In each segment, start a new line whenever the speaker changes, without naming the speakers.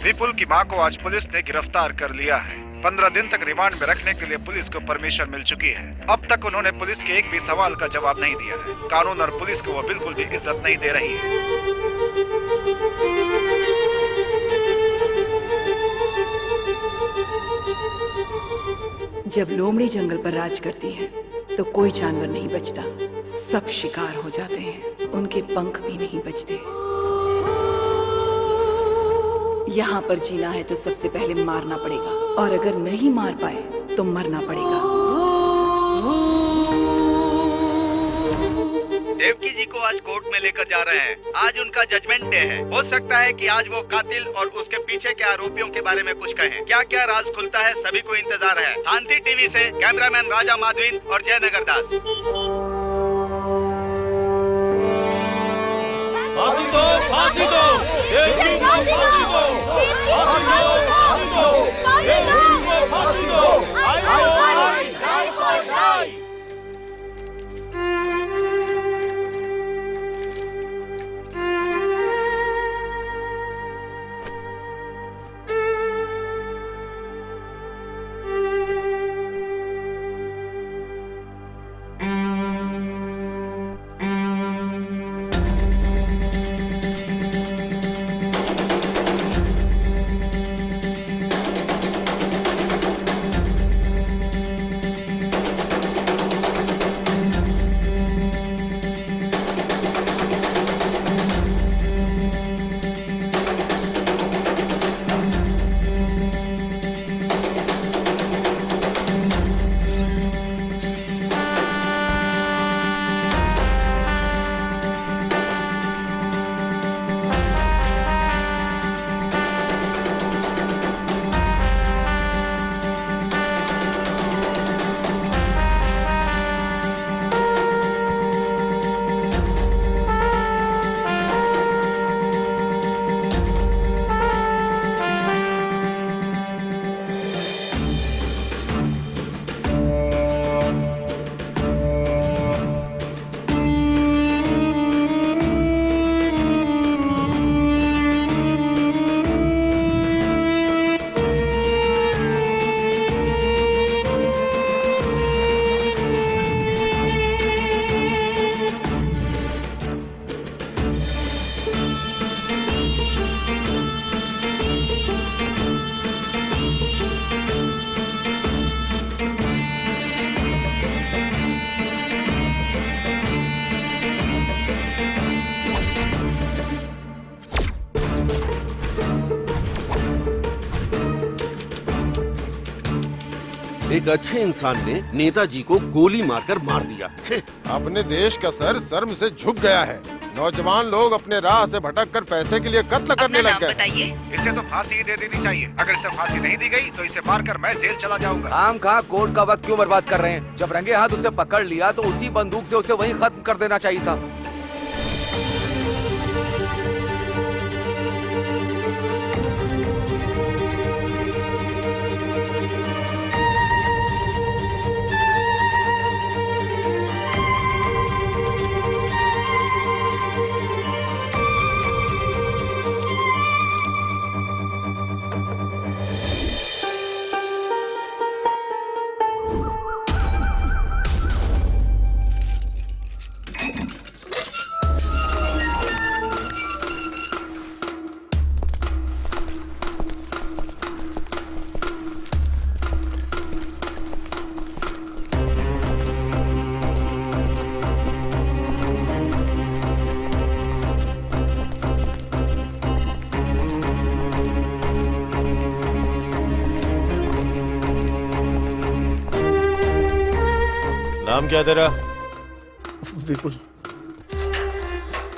विपुल की मां को आज पुलिस ने गिरफ्तार कर लिया है। 15 दिन तक रिमांड में रखने के लिए पुलिस को परमिशन मिल चुकी है। अब तक उन्होंने पुलिस के एक भी सवाल का जवाब नहीं दिया है। कानून और पुलिस को वो बिल्कुल भी इज्जत नहीं दे रही है।
जब लोमड़ी जंगल पर राज करती है तो कोई जानवर नहीं बचता, सब शिकार हो जाते हैं, उनके पंख भी नहीं बचते। यहाँ पर जीना है तो सबसे पहले मारना पड़ेगा, और अगर नहीं मार पाए तो मरना पड़ेगा।
देवकी जी को आज कोर्ट में लेकर जा रहे हैं। आज उनका जजमेंट डे है। हो सकता है कि आज वो कातिल और उसके पीछे के आरोपियों के बारे में कुछ कहें। क्या क्या राज खुलता है, सभी को इंतजार है। शांति टीवी से कैमरामैन राजा माधवीन और जयनगर दास।
फांसी दो, फांसी दो, फांसी दो, फांसी दो, फांसी दो, फांसी दो,
एक अच्छे इंसान ने नेताजी को गोली मारकर मार दिया।
अपने देश का सर से झुक गया है। नौजवान लोग अपने राह से भटक कर पैसे के लिए कत्ल करने लग गए।
बताइए।
इसे तो फांसी ही दे देनी चाहिए। अगर इसे फांसी नहीं दी गई तो इसे मारकर मैं जेल चला जाऊंगा।
काम खा कोर्ट का वक्त क्यों बर्बाद कर रहे हैं? जब रंगे हाथ उसे पकड़ लिया तो उसी बंदूक से उसे वहीं खत्म कर देना चाहिए था।
नाम क्या तेरा?
विपुल।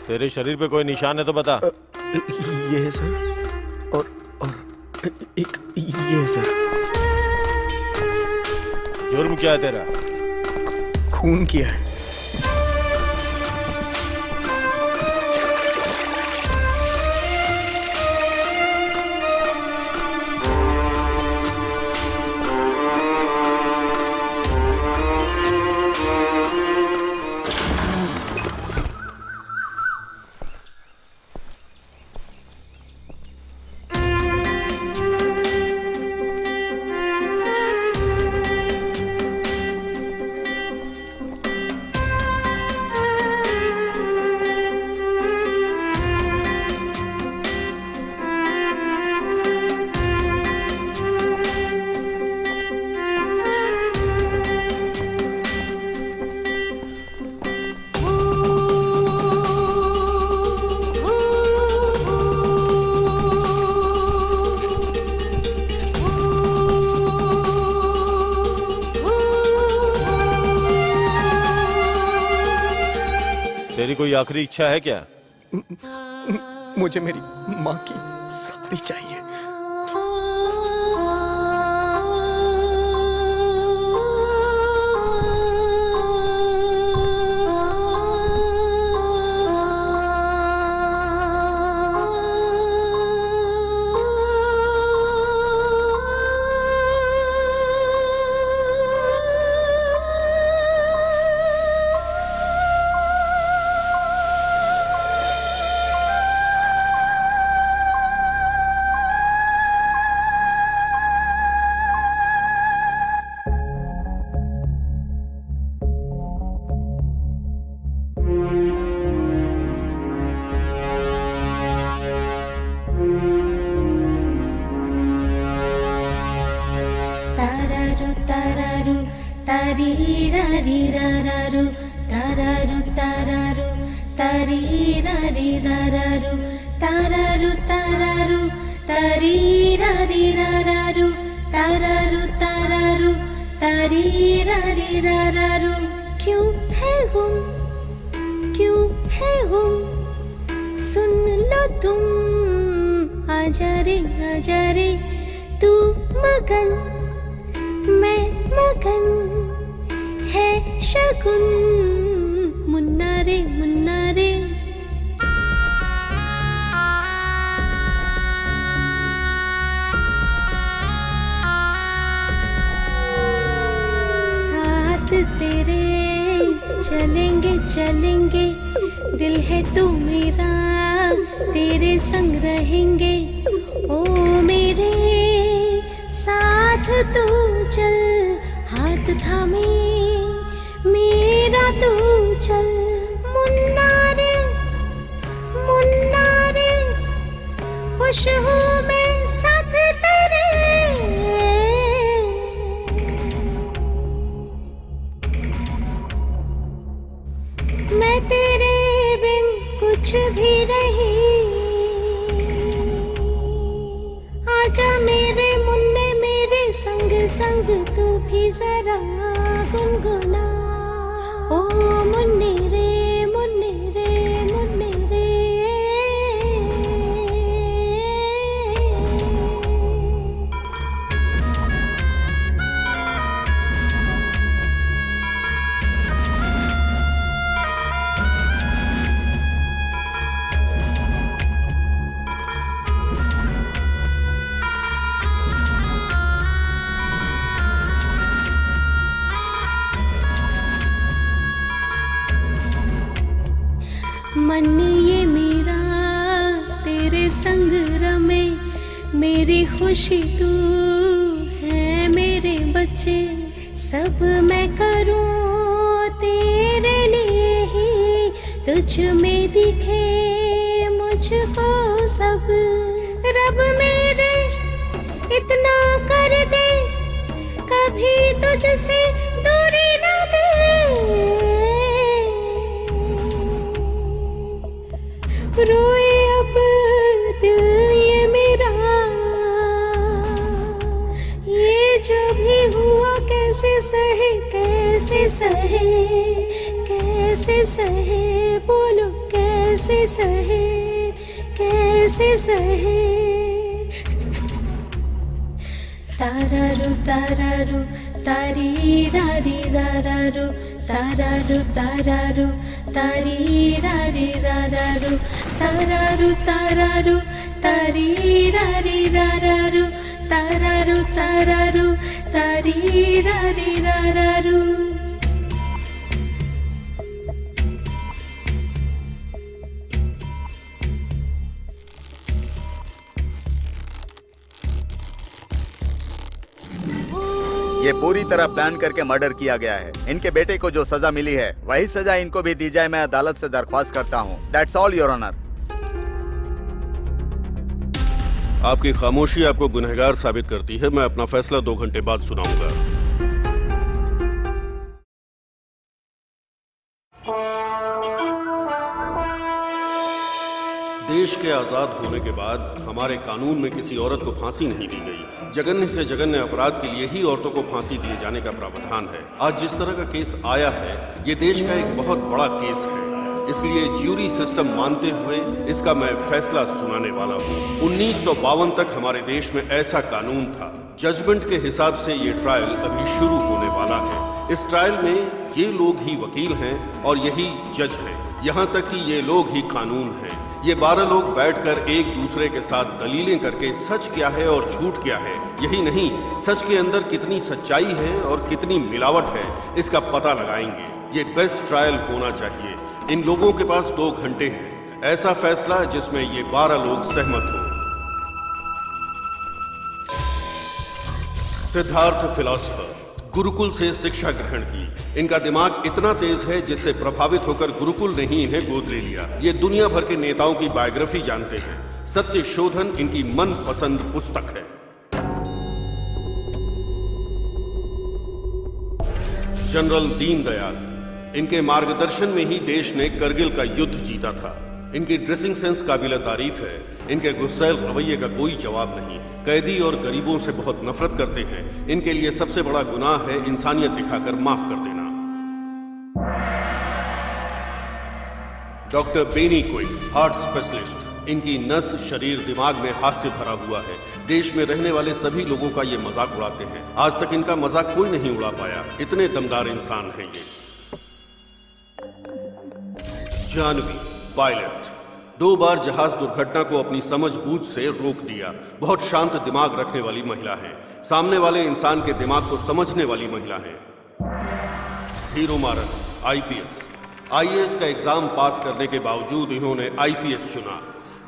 तेरे शरीर पे कोई निशान है तो बता।
ये है सर, और एक ये है सर।
जुर्म क्या है तेरा?
खून किया है।
तेरी कोई आखिरी इच्छा है क्या?
मुझे मेरी माँ की साड़ी चाहिए।
Tarirariraru, tararu tararu, tarirariraru, tararu tararu, tarirariraru, tararu tararu, tarirariraru. क्यों है गुम, क्यों है गुम, सुन लो तुम, आजा रे तू मगन, मैं मगन, है शगुन, मुन्ना रे मुन्ना रे। साथ तेरे चलेंगे चलेंगे, दिल है तू मेरा, तेरे संग रहेंगे, ओ मेरे साथ तू चल, हाथ थामे मेरा तू चल, मुन्ना रे खुश हूँ मैं साथ तेरे। मैं तेरे बिन कुछ भी नहीं, आजा मेरे मुन्ने मेरे संग संग, तू भी जरा गुनगुना, ओ मुन्ने रे मुन्ने रे मुन्ने रे। मन ये मेरा तेरे संग रमे, मेरी खुशी तू है, मेरे बच्चे सब मैं करूं तेरे लिए ही, तुझ में दिखे मुझको सब, रब मेरे इतना कर दे, कभी तुझसे दूरी न दे। रोए अब दिल ये मेरा, ये जो भी हुआ कैसे सहे, कैसे सहे, कैसे सहे, बोलो कैसे सहे, कैसे सहे। तारारू तारारू तारीरारीरारारू, तारारू तारारू तारीरारीरारारू, तारारू तारारू तारीरारीरारारू, तारारू तारारू तारीरारीरारारू।
ये पूरी तरह प्लान करके मर्डर किया गया है। इनके बेटे को जो सजा मिली है वही सजा इनको भी दी जाए, मैं अदालत से दरख्वास्त करता हूँ। That's all your honour.
आपकी खामोशी आपको गुनहगार साबित करती है। मैं अपना फैसला 2 घंटे बाद सुनाऊंगा। देश के आजाद होने के बाद हमारे कानून में किसी औरत को फांसी नहीं दी गई। जघन्य से जघन्य अपराध के लिए ही औरतों को फांसी दिए जाने का प्रावधान है। आज जिस तरह का केस आया है, ये देश का एक बहुत बड़ा केस है।
इसलिए ज्यूरी सिस्टम मानते हुए इसका मैं फैसला सुनाने वाला हूँ। 1952 तक हमारे देश में ऐसा कानून था। जजमेंट के हिसाब से ये ट्रायल अभी शुरू होने वाला है। इस ट्रायल में ये लोग ही वकील हैं और यही जज हैं। यहाँ तक कि ये लोग ही कानून हैं। ये 12 लोग बैठकर एक दूसरे के साथ दलीलें करके सच क्या है और झूठ क्या है, यही नहीं सच के अंदर कितनी सच्चाई है और कितनी मिलावट है, इसका पता लगाएंगे। ये बेस्ट ट्रायल होना चाहिए। इन लोगों के पास 2 घंटे हैं। ऐसा फैसला जिसमें ये 12 लोग सहमत हों। सिद्धार्थ फिलॉसफर, गुरुकुल से शिक्षा ग्रहण की। इनका दिमाग इतना तेज है जिससे प्रभावित होकर गुरुकुल ने ही इन्हें गोद ले लिया। ये दुनिया भर के नेताओं की बायोग्राफी जानते हैं। सत्य शोधन इनकी मनपसंद पुस्तक है। जनरल दीनदयाल, इनके मार्गदर्शन में ही देश ने करगिल का युद्ध जीता था। इनकी ड्रेसिंग सेंस काबिल तारीफ है। इनके गुस्सैल रवैये का कोई जवाब नहीं। कैदी और गरीबों से बहुत नफरत करते हैं। इनके लिए सबसे बड़ा गुनाह है इंसानियत दिखाकर माफ कर देना। Doctor Benny Quick, heart specialist. इनकी नस, शरीर, दिमाग में हास्य भरा हुआ है। देश में रहने वाले सभी लोगों का ये मजाक उड़ाते हैं। आज तक इनका मजाक कोई नहीं उड़ा पाया। इतने दमदार इंसान हैं ये। जानवी, पायलट, 2 बार जहाज दुर्घटना को अपनी समझबूझ से रोक दिया। बहुत शांत दिमाग रखने वाली महिला है। सामने वाले इंसान के दिमाग को समझने वाली महिला है। हीरो मारन, आईपीएस। आईएएस का एग्जाम पास करने के बावजूद इन्होंने आईपीएस चुना।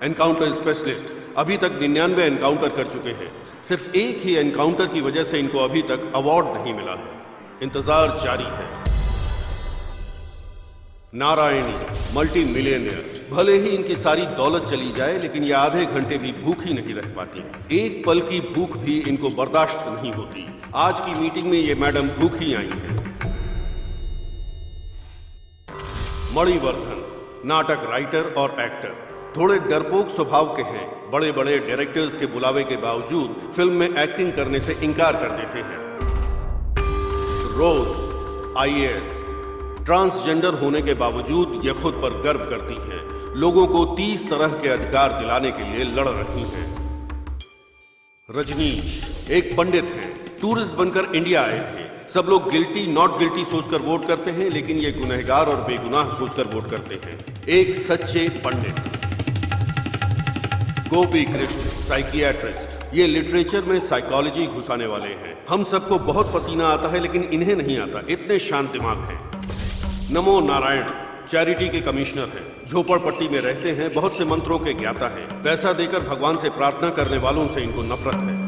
एनकाउंटर स्पेशलिस्ट, अभी तक 99 एनकाउंटर कर चुके हैं। सिर्फ एक ही एनकाउंटर की वजह से इनको अभी तक अवार्ड नहीं मिला है। इंतजार जारी है। Narayani, multi millionaire. भले ही इनकी सारी दौलत चली जाए लेकिन ये आधे घंटे भी भूखी नहीं रह पाती। एक पल की भूख भी इनको बर्दाश्त नहीं होती। आज की मीटिंग में ये मैडम भूखी आई हैं। मणिवर्धन, नाटक राइटर और एक्टर। थोड़े डरपोक स्वभाव के हैं। बड़े बड़े डायरेक्टर्स के बुलावे के बावजूद फिल्म में एक्टिंग करने से इनकार कर देते हैं। रोज, आईएएस। ट्रांसजेंडर होने के बावजूद ये खुद पर गर्व करती हैं। लोगों को 30 तरह के अधिकार दिलाने के लिए लड़ रही हैं। रजनीश, एक पंडित हैं। टूरिस्ट बनकर इंडिया आए थे। सब लोग गिल्टी नॉट गिल्टी सोचकर वोट करते हैं लेकिन ये गुनहगार और बेगुनाह सोचकर वोट करते हैं। एक सच्चे पंडित। गोपी कृष्ण, साइकियाट्रिस्ट। ये लिटरेचर में साइकोलॉजी घुसाने वाले हैं। हम सबको बहुत पसीना आता है लेकिन इन्हें नहीं आता। इतने शांत दिमाग हैं। नमो नारायण, चैरिटी के कमिश्नर हैं। झोपड़पट्टी में रहते हैं। बहुत से मंत्रों के ज्ञाता हैं। पैसा देकर भगवान से प्रार्थना करने वालों से इनको नफरत है।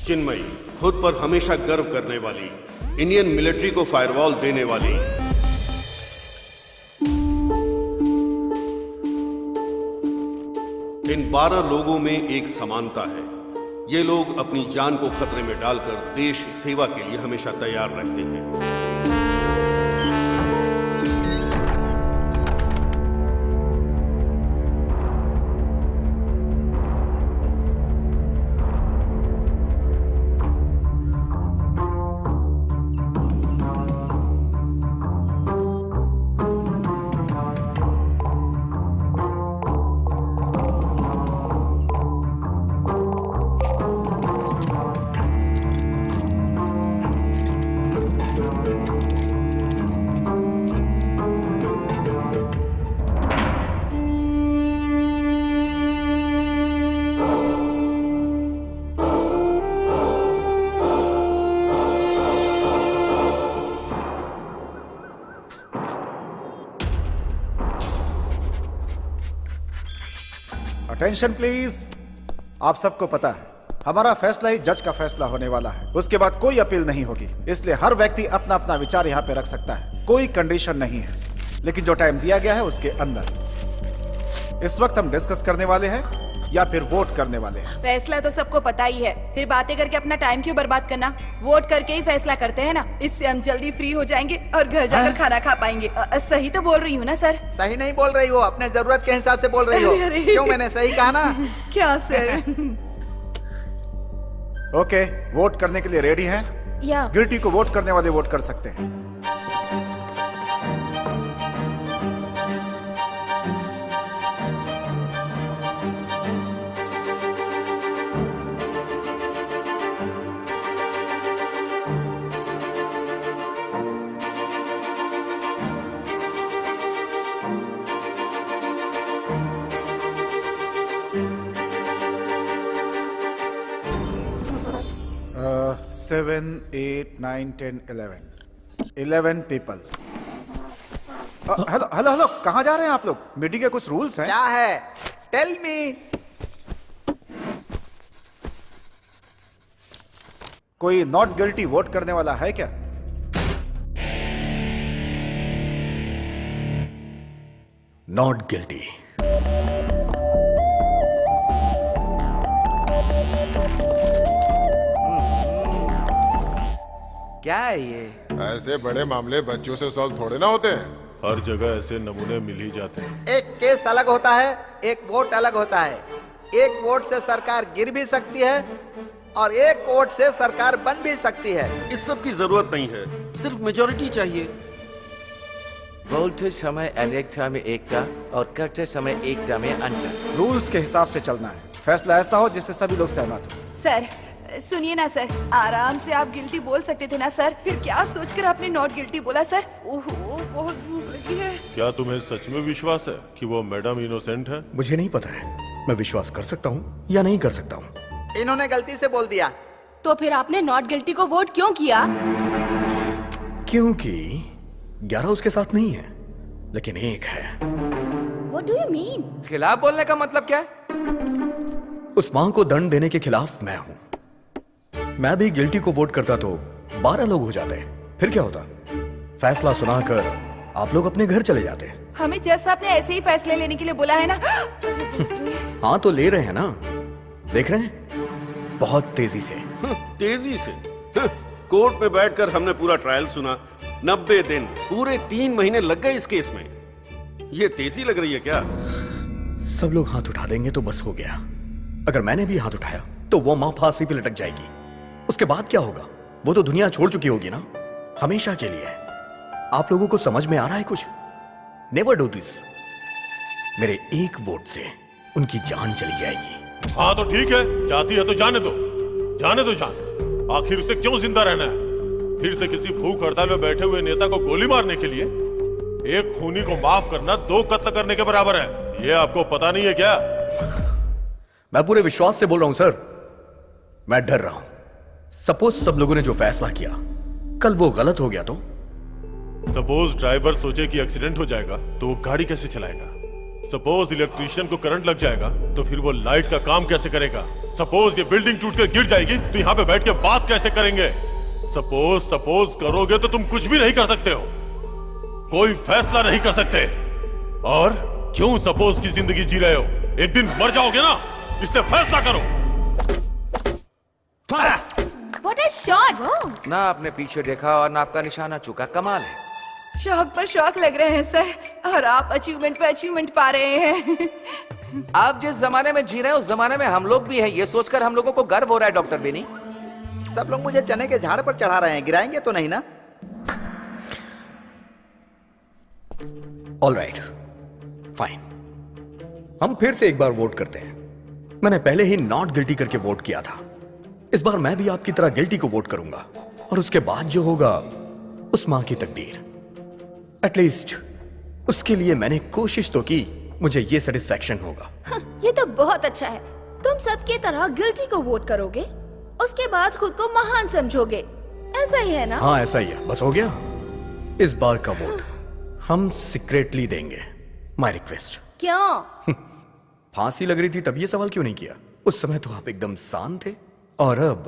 चिन्मयी, खुद पर हमेशा गर्व करने वाली। इंडियन मिलिट्री को फायरवॉल देने वाली। इन 12 लोगों में एक समानता है। ये लोग अपनी जान को खतरे में डालकर देश सेवा के लिए हमेशा तैयार रहते हैं।
Attention please. आप सबको पता है हमारा फैसला ही जज का फैसला होने वाला है। उसके बाद कोई अपील नहीं होगी। इसलिए हर व्यक्ति अपना अपना विचार यहाँ पे रख सकता है। कोई कंडीशन नहीं है लेकिन जो टाइम दिया गया है उसके अंदर। इस वक्त हम डिस्कस करने वाले हैं या फिर वोट करने वाले हैं।
फैसला तो सबको पता ही है, फिर बातें करके अपना टाइम क्यों बर्बाद करना। वोट करके ही फैसला करते हैं ना। इससे हम जल्दी फ्री हो जाएंगे और घर जाकर खाना खा पाएंगे। सही तो बोल रही हूँ ना सर?
सही नहीं बोल रही हो, अपने जरूरत के हिसाब से बोल रही हो। क्यों, मैंने सही कहा ना?
क्या सर?
ओके, वोट करने के लिए रेडी हैं?
या
गिल्टी को वोट करने वाले वोट कर सकते हैं। Seven, 8, 9, 10, 11 people. Hello hello hello, कहाँ जा रहे हैं आप लोग? मीटिंग के कुछ रूल्स हैं?
क्या है? Tell me.
कोई नॉट गिल्टी वोट करने वाला है क्या?
Not guilty.
क्या है ये?
ऐसे बड़े मामले बच्चों से सॉल्व थोड़े ना होते हैं। हर जगह ऐसे नमूने मिल ही जाते हैं।
एक केस अलग होता है, एक वोट अलग होता है। एक वोट से सरकार गिर भी सकती है और एक वोट से सरकार बन भी सकती है।
इस सब की जरूरत नहीं है, सिर्फ मेजोरिटी चाहिए।
बोलते समय अनेकता में एकता और करते समय एकता में अंतर।
रूल्स के हिसाब से चलना है। फैसला ऐसा हो जिससे सभी लोग सहमत हो।
सर सुनिए ना सर, आराम से आप गिल्टी बोल सकते थे ना सर। फिर क्या सोचकर आपने नॉट गिल्टी बोला सर? ओहो, बहुत भूख लगी है।
क्या तुम्हें सच में विश्वास है कि वो मैडम इनोसेंट है?
मुझे नहीं पता है, मैं विश्वास कर सकता हूँ या नहीं कर सकता हूँ।
इन्होंने गलती से बोल दिया।
तो फिर आपने नॉट गिल्टी को वोट क्यों किया?
क्योंकि 11 उसके साथ नहीं है, लेकिन एक है।
What do you mean?
खिलाफ बोलने का मतलब क्या है?
उस मां को दंड देने के खिलाफ मैं हूं। मैं भी गिल्टी को वोट करता तो 12 लोग हो जाते, फिर क्या होता? फैसला सुनाकर आप लोग अपने घर चले जाते।
हमें जैसा आपने ऐसे ही फैसले लेने के लिए बोला है ना।
हाँ तो ले रहे हैं ना, देख रहे हैं, बहुत तेजी से।
तेजी से? कोर्ट में बैठकर हमने पूरा ट्रायल सुना। 90 दिन, पूरे 3 महीने लग गए इस केस में। ये तेजी लग रही है क्या?
सब लोग हाथ उठा देंगे तो बस हो गया। अगर मैंने भी हाथ उठाया तो वो मां फांसी पे लटक जाएगी। उसके बाद क्या होगा? वो तो दुनिया छोड़ चुकी होगी ना, हमेशा के लिए। आप लोगों को समझ में आ रहा है कुछ? Never do this. मेरे एक वोट से उनकी जान चली जाएगी।
हाँ तो ठीक है, जाती है तो जाने दो, जाने दो जान। आखिर उसे क्यों जिंदा रहना है? फिर से किसी भूख हड़ताल में बैठे हुए नेता को गोली मारने के लिए? एक खूनी को माफ करना 2 कत्ल करने के बराबर है। ये आपको पता नहीं है क्या?
मैं पूरे विश्वास से बोल रहा हूं सर, मैं डर रहा हूं। सपोज सब लोगों ने जो फैसला किया कल वो गलत हो गया तो?
सपोज ड्राइवर सोचे कि एक्सीडेंट हो जाएगा तो वो गाड़ी कैसे चलाएगा? सपोज इलेक्ट्रीशियन को करंट लग जाएगा तो फिर वो लाइट का काम कैसे करेगा? सपोज ये बिल्डिंग टूटकर गिर जाएगी तो यहाँ पे बैठ के बात कैसे करेंगे? सपोज करोगे तो तुम कुछ भी नहीं कर सकते हो, कोई फैसला नहीं कर सकते। और क्यों सपोज की जिंदगी जी रहे हो? एक दिन मर जाओगे ना, इसलिए फैसला करो।
What a shot!
ना आपने पीछे देखा और ना आपका निशाना चुका, कमाल है।
शौक पर शौक लग रहे हैं सर, और आप अचीवमेंट पे अचीवमेंट पा रहे हैं।
आप जिस जमाने में जी रहे हैं उस जमाने में हम लोग भी हैं, ये सोचकर हम लोगों को गर्व हो रहा है डॉक्टर बेनी।
सब लोग मुझे चने के झाड़ पर चढ़ा रहे हैं, गिराएंगे तो नहीं ना?
All right, fine. हम फिर से एक बार वोट करते हैं। मैंने पहले ही नॉट गिल्टी करके वोट किया था। इस बार मैं भी आपकी तरह गिल्टी को वोट करूंगा, और उसके बाद जो होगा उस मां की तकदीर। एटलीस्ट उसके लिए मैंने कोशिश तो की, मुझे ये सेटिस्फैक्शन होगा।
ये तो बहुत अच्छा है। तुम सबकी तरह गिल्टी को वोट करोगे, उसके बाद खुद को महान समझोगे, ऐसा ही है ना?
हाँ ऐसा ही है, बस हो गया। इस बार का वोट हम सीक्रेटली देंगे। My request.
क्यों?
फांसी लग रही थी तब ये सवाल क्यों नहीं किया? उस समय तो आप एकदम शांत थे। और अब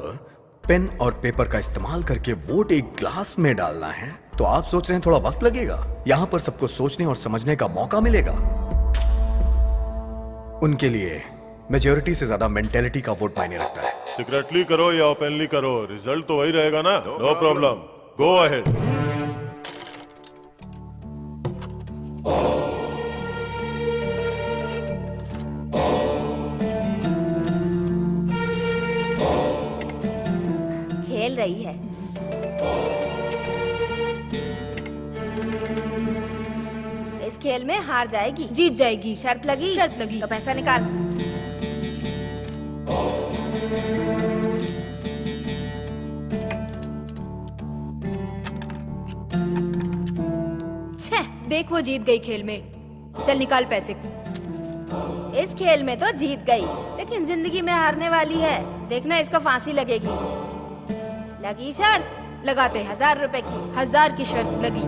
पेन और पेपर का इस्तेमाल करके वोट एक ग्लास में डालना है तो आप सोच रहे हैं थोड़ा वक्त लगेगा? यहां पर सबको सोचने और समझने का मौका मिलेगा। उनके लिए मेजॉरिटी से ज्यादा मेंटेलिटी का वोट मायने रखता है।
सीक्रेटली करो या ओपनली करो, रिजल्ट तो वही रहेगा ना। No problem, go ahead.
खेल रही है। खेल में हार जाएगी।
जीत जाएगी।
शर्त लगी?
शर्त लगी।
तो पैसा निकाल।
देख वो जीत गई खेल में। चल निकाल पैसे।
इस खेल में तो जीत गई, लेकिन जिंदगी में हारने वाली है। देखना इसको फांसी लगेगी। लगी शर्त?
लगाते हैं।
1000 रुपए की।
1000 की शर्त लगी।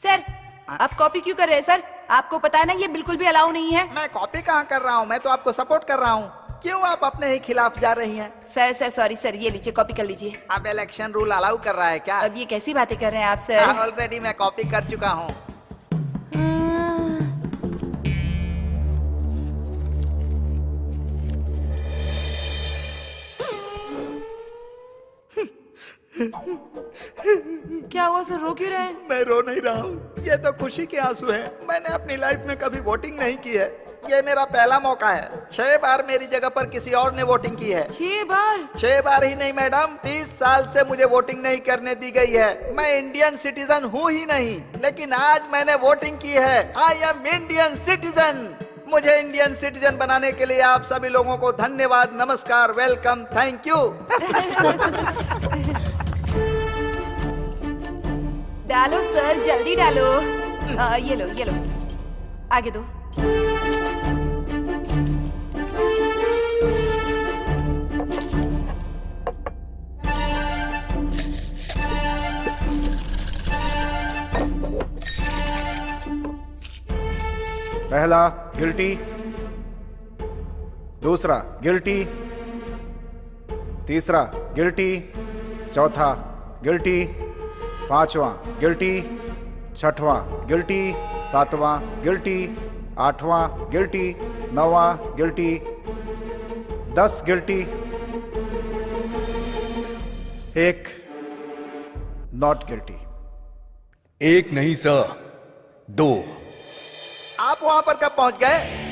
सर आप कॉपी क्यों कर रहे हैं सर? आपको पता है ना ये बिल्कुल भी अलाउ नहीं है।
मैं कॉपी कहाँ कर रहा हूँ, मैं तो आपको सपोर्ट कर रहा हूँ। क्यों आप अपने ही खिलाफ जा रही हैं?
सर सॉरी सर, ये लीजिए कॉपी कर लीजिए।
अब इलेक्शन रूल अलाउ कर रहा है क्या?
अब ये कैसी बातें कर रहे हैं आप सर?
ऑलरेडी मैं कॉपी कर चुका हूँ।
क्या हुआ सर, रो क्यों रहे हैं?
मैं रो नहीं रहा हूँ, ये तो खुशी के आंसू है। मैंने अपनी लाइफ में कभी वोटिंग नहीं की है, ये मेरा पहला मौका है। 6 बार मेरी जगह पर किसी और ने वोटिंग की है।
6 बार?
6 बार ही नहीं मैडम, 30 साल से मुझे वोटिंग नहीं करने दी गई है। मैं इंडियन सिटीजन हूँ ही नहीं, लेकिन आज मैंने वोटिंग की है। I am Indian citizen. मुझे इंडियन सिटीजन बनाने के लिए आप सभी लोगों को धन्यवाद, नमस्कार, वेलकम, थैंक यू।
डालो सर, जल्दी डालो। ये लो आगे दो।
पहला गिल्टी, दूसरा गिल्टी, तीसरा गिल्टी, चौथा गिल्टी, पांचवा गिल्टी, छठवां गिल्टी, सातवां गिल्टी, आठवां गिल्टी, नौवां गिल्टी, 10 गिल्टी, 1 नॉट गिल्टी।
1 नहीं सर, 2।
आप वहां पर कब पहुंच गए?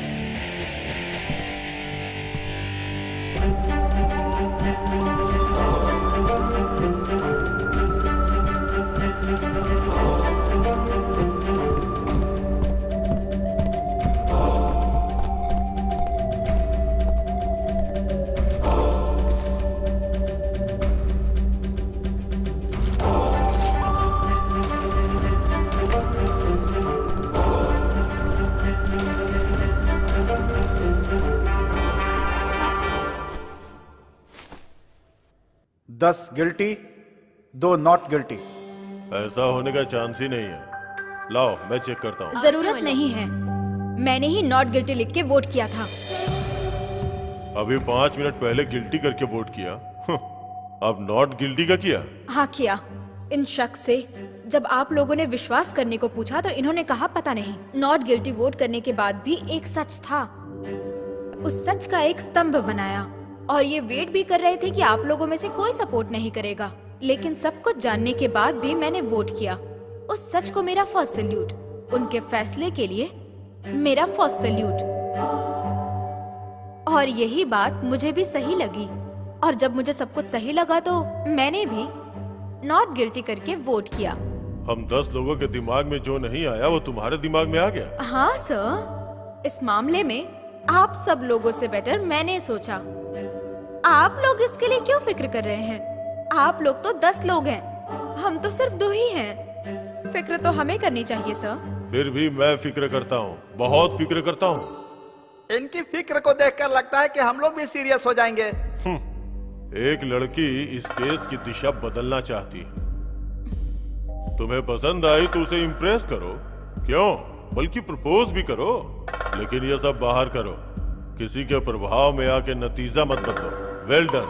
दस गिल्टी, 2 नॉट गिल्टी।
ऐसा होने का चांस ही नहीं है। लाओ मैं चेक करता हूँ।
जरूरत नहीं है, मैंने ही नॉट गिल्टी लिख के वोट किया था।
अभी 5 मिनट पहले गिल्टी करके वोट किया, अब नॉट गिल्टी का किया।
हाँ किया। इन शक से जब आप लोगों ने विश्वास करने को पूछा तो इन्होंने कहा पता नहीं। नॉट गिल्टी वोट करने के बाद भी एक सच था, उस सच का एक स्तंभ बनाया और ये वेट भी कर रहे थे कि आप लोगों में से कोई सपोर्ट नहीं करेगा, लेकिन सब कुछ जानने के बाद भी मैंने वोट किया। उस सच को मेरा फर्स्ट सैल्यूट, उनके फैसले के लिए मेरा फर्स्ट सैल्यूट। और यही बात मुझे भी सही लगी, और जब मुझे सब कुछ सही लगा तो मैंने भी नॉट गिल्टी करके वोट किया।
हम 10 लोगों के दिमाग में जो नहीं आया वो तुम्हारे दिमाग में आ गया।
हाँ सर, इस मामले में आप सब लोगों से बेटर मैंने सोचा। आप लोग इसके लिए क्यों फिक्र कर रहे हैं? आप लोग तो 10 लोग हैं, हम तो सिर्फ 2 ही हैं। फिक्र तो हमें करनी चाहिए सर।
फिर भी मैं फिक्र करता हूँ, बहुत फिक्र करता हूँ।
इनकी फिक्र को देखकर लगता है कि हम लोग भी सीरियस हो जाएंगे।
एक लड़की इस केस की दिशा बदलना चाहती है। तुम्हें पसंद आई तो उसे इम्प्रेस करो, क्यों, बल्कि प्रपोज भी करो, लेकिन ये सब बाहर करो। किसी के प्रभाव में आके नतीजा मत बदलो। Well done.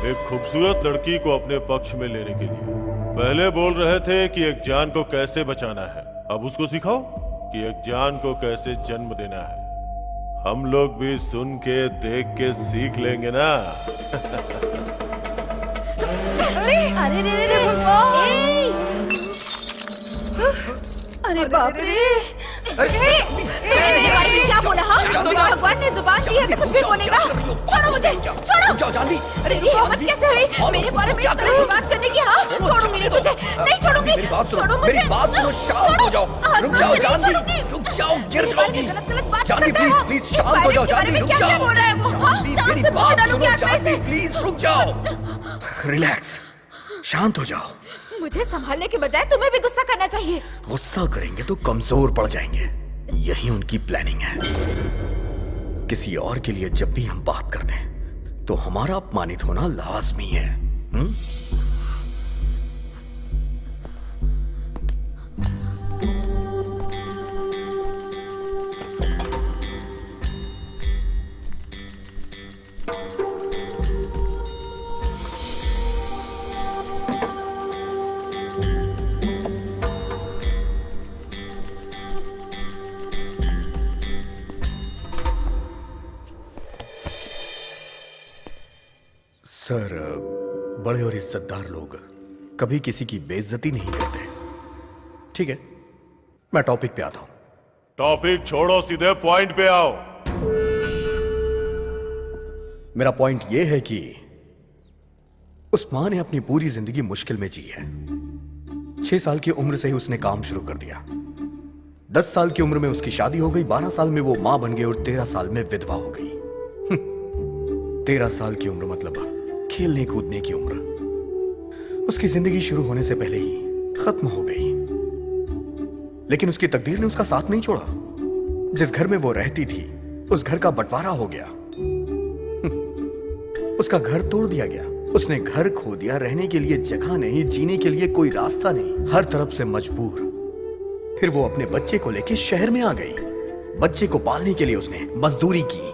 एक खूबसूरत लड़की को अपने पक्ष में लेने के लिए पहले बोल रहे थे कि एक जान को कैसे बचाना है, अब उसको सिखाओ कि एक जान को कैसे जन्म देना है। हम लोग भी सुन के देख के सीख लेंगे ना।
अरे रे रे भगवान!
अरे बाप रे! मेरे बारे में क्या बोला? हाँ, भगवान ने जुबान दी है तो कुछ भी बोलेगा। छोड़ो मुझे, छोड़ो।
जाओ जानवी।
अरे हिम्मत कैसे हुई मेरे बारे में इस तरह की बात करने की? हाँ, छोड़ूंगी नहीं तुझे, नहीं छोड़ूंगी।
मेरी बात सुनो,
छोड़ो मुझे।
मेरी बात सुनो, शांत हो जाओ। रुक जाओ जानवी, रुक जाओ, गिर जाओगी। जानवी प्लीज प्लीज शांत हो जाओ। जानवी रुक जाओ।
बोल रहा है वो?
जानवी मेरी बात सुनो। जानवी प्लीज रुक जाओ। रिलैक्स, शांत हो जाओ।
मुझे संभालने के बजाय तुम्हें भी गुस्सा करना चाहिए।
गुस्सा करेंगे तो कमजोर पड़ जाएंगे, यही उनकी प्लानिंग है। किसी और के लिए जब भी हम बात करते हैं तो हमारा अपमानित होना लाजमी है। सर, बड़े और इज्जतदार लोग कभी किसी की बेइज्जती नहीं करते। ठीक है, मैं टॉपिक पे आता हूं।
टॉपिक छोड़ो, सीधे पॉइंट पे आओ।
मेरा पॉइंट यह है कि उस मां ने अपनी पूरी जिंदगी मुश्किल में जी है। 6 साल की उम्र से ही उसने काम शुरू कर दिया। 10 साल की उम्र में उसकी शादी हो गई, 12 साल में वो मां बन गई और 13 साल में विधवा हो गई। 13 साल की उम्र मतलब खेलने कूदने की उम्र। उसकी जिंदगी शुरू होने से पहले ही खत्म हो गई। लेकिन उसकी तकदीर ने उसका साथ नहीं छोड़ा। जिस घर में वो रहती थी उस घर का बंटवारा हो गया। उसका घर तोड़ दिया गया। उसने घर खो दिया। रहने के लिए जगह नहीं, जीने के लिए कोई रास्ता नहीं, हर तरफ से मजबूर। फिर वो अपने बच्चे को लेकर शहर में आ गई। बच्चे को पालने के लिए उसने मजदूरी की।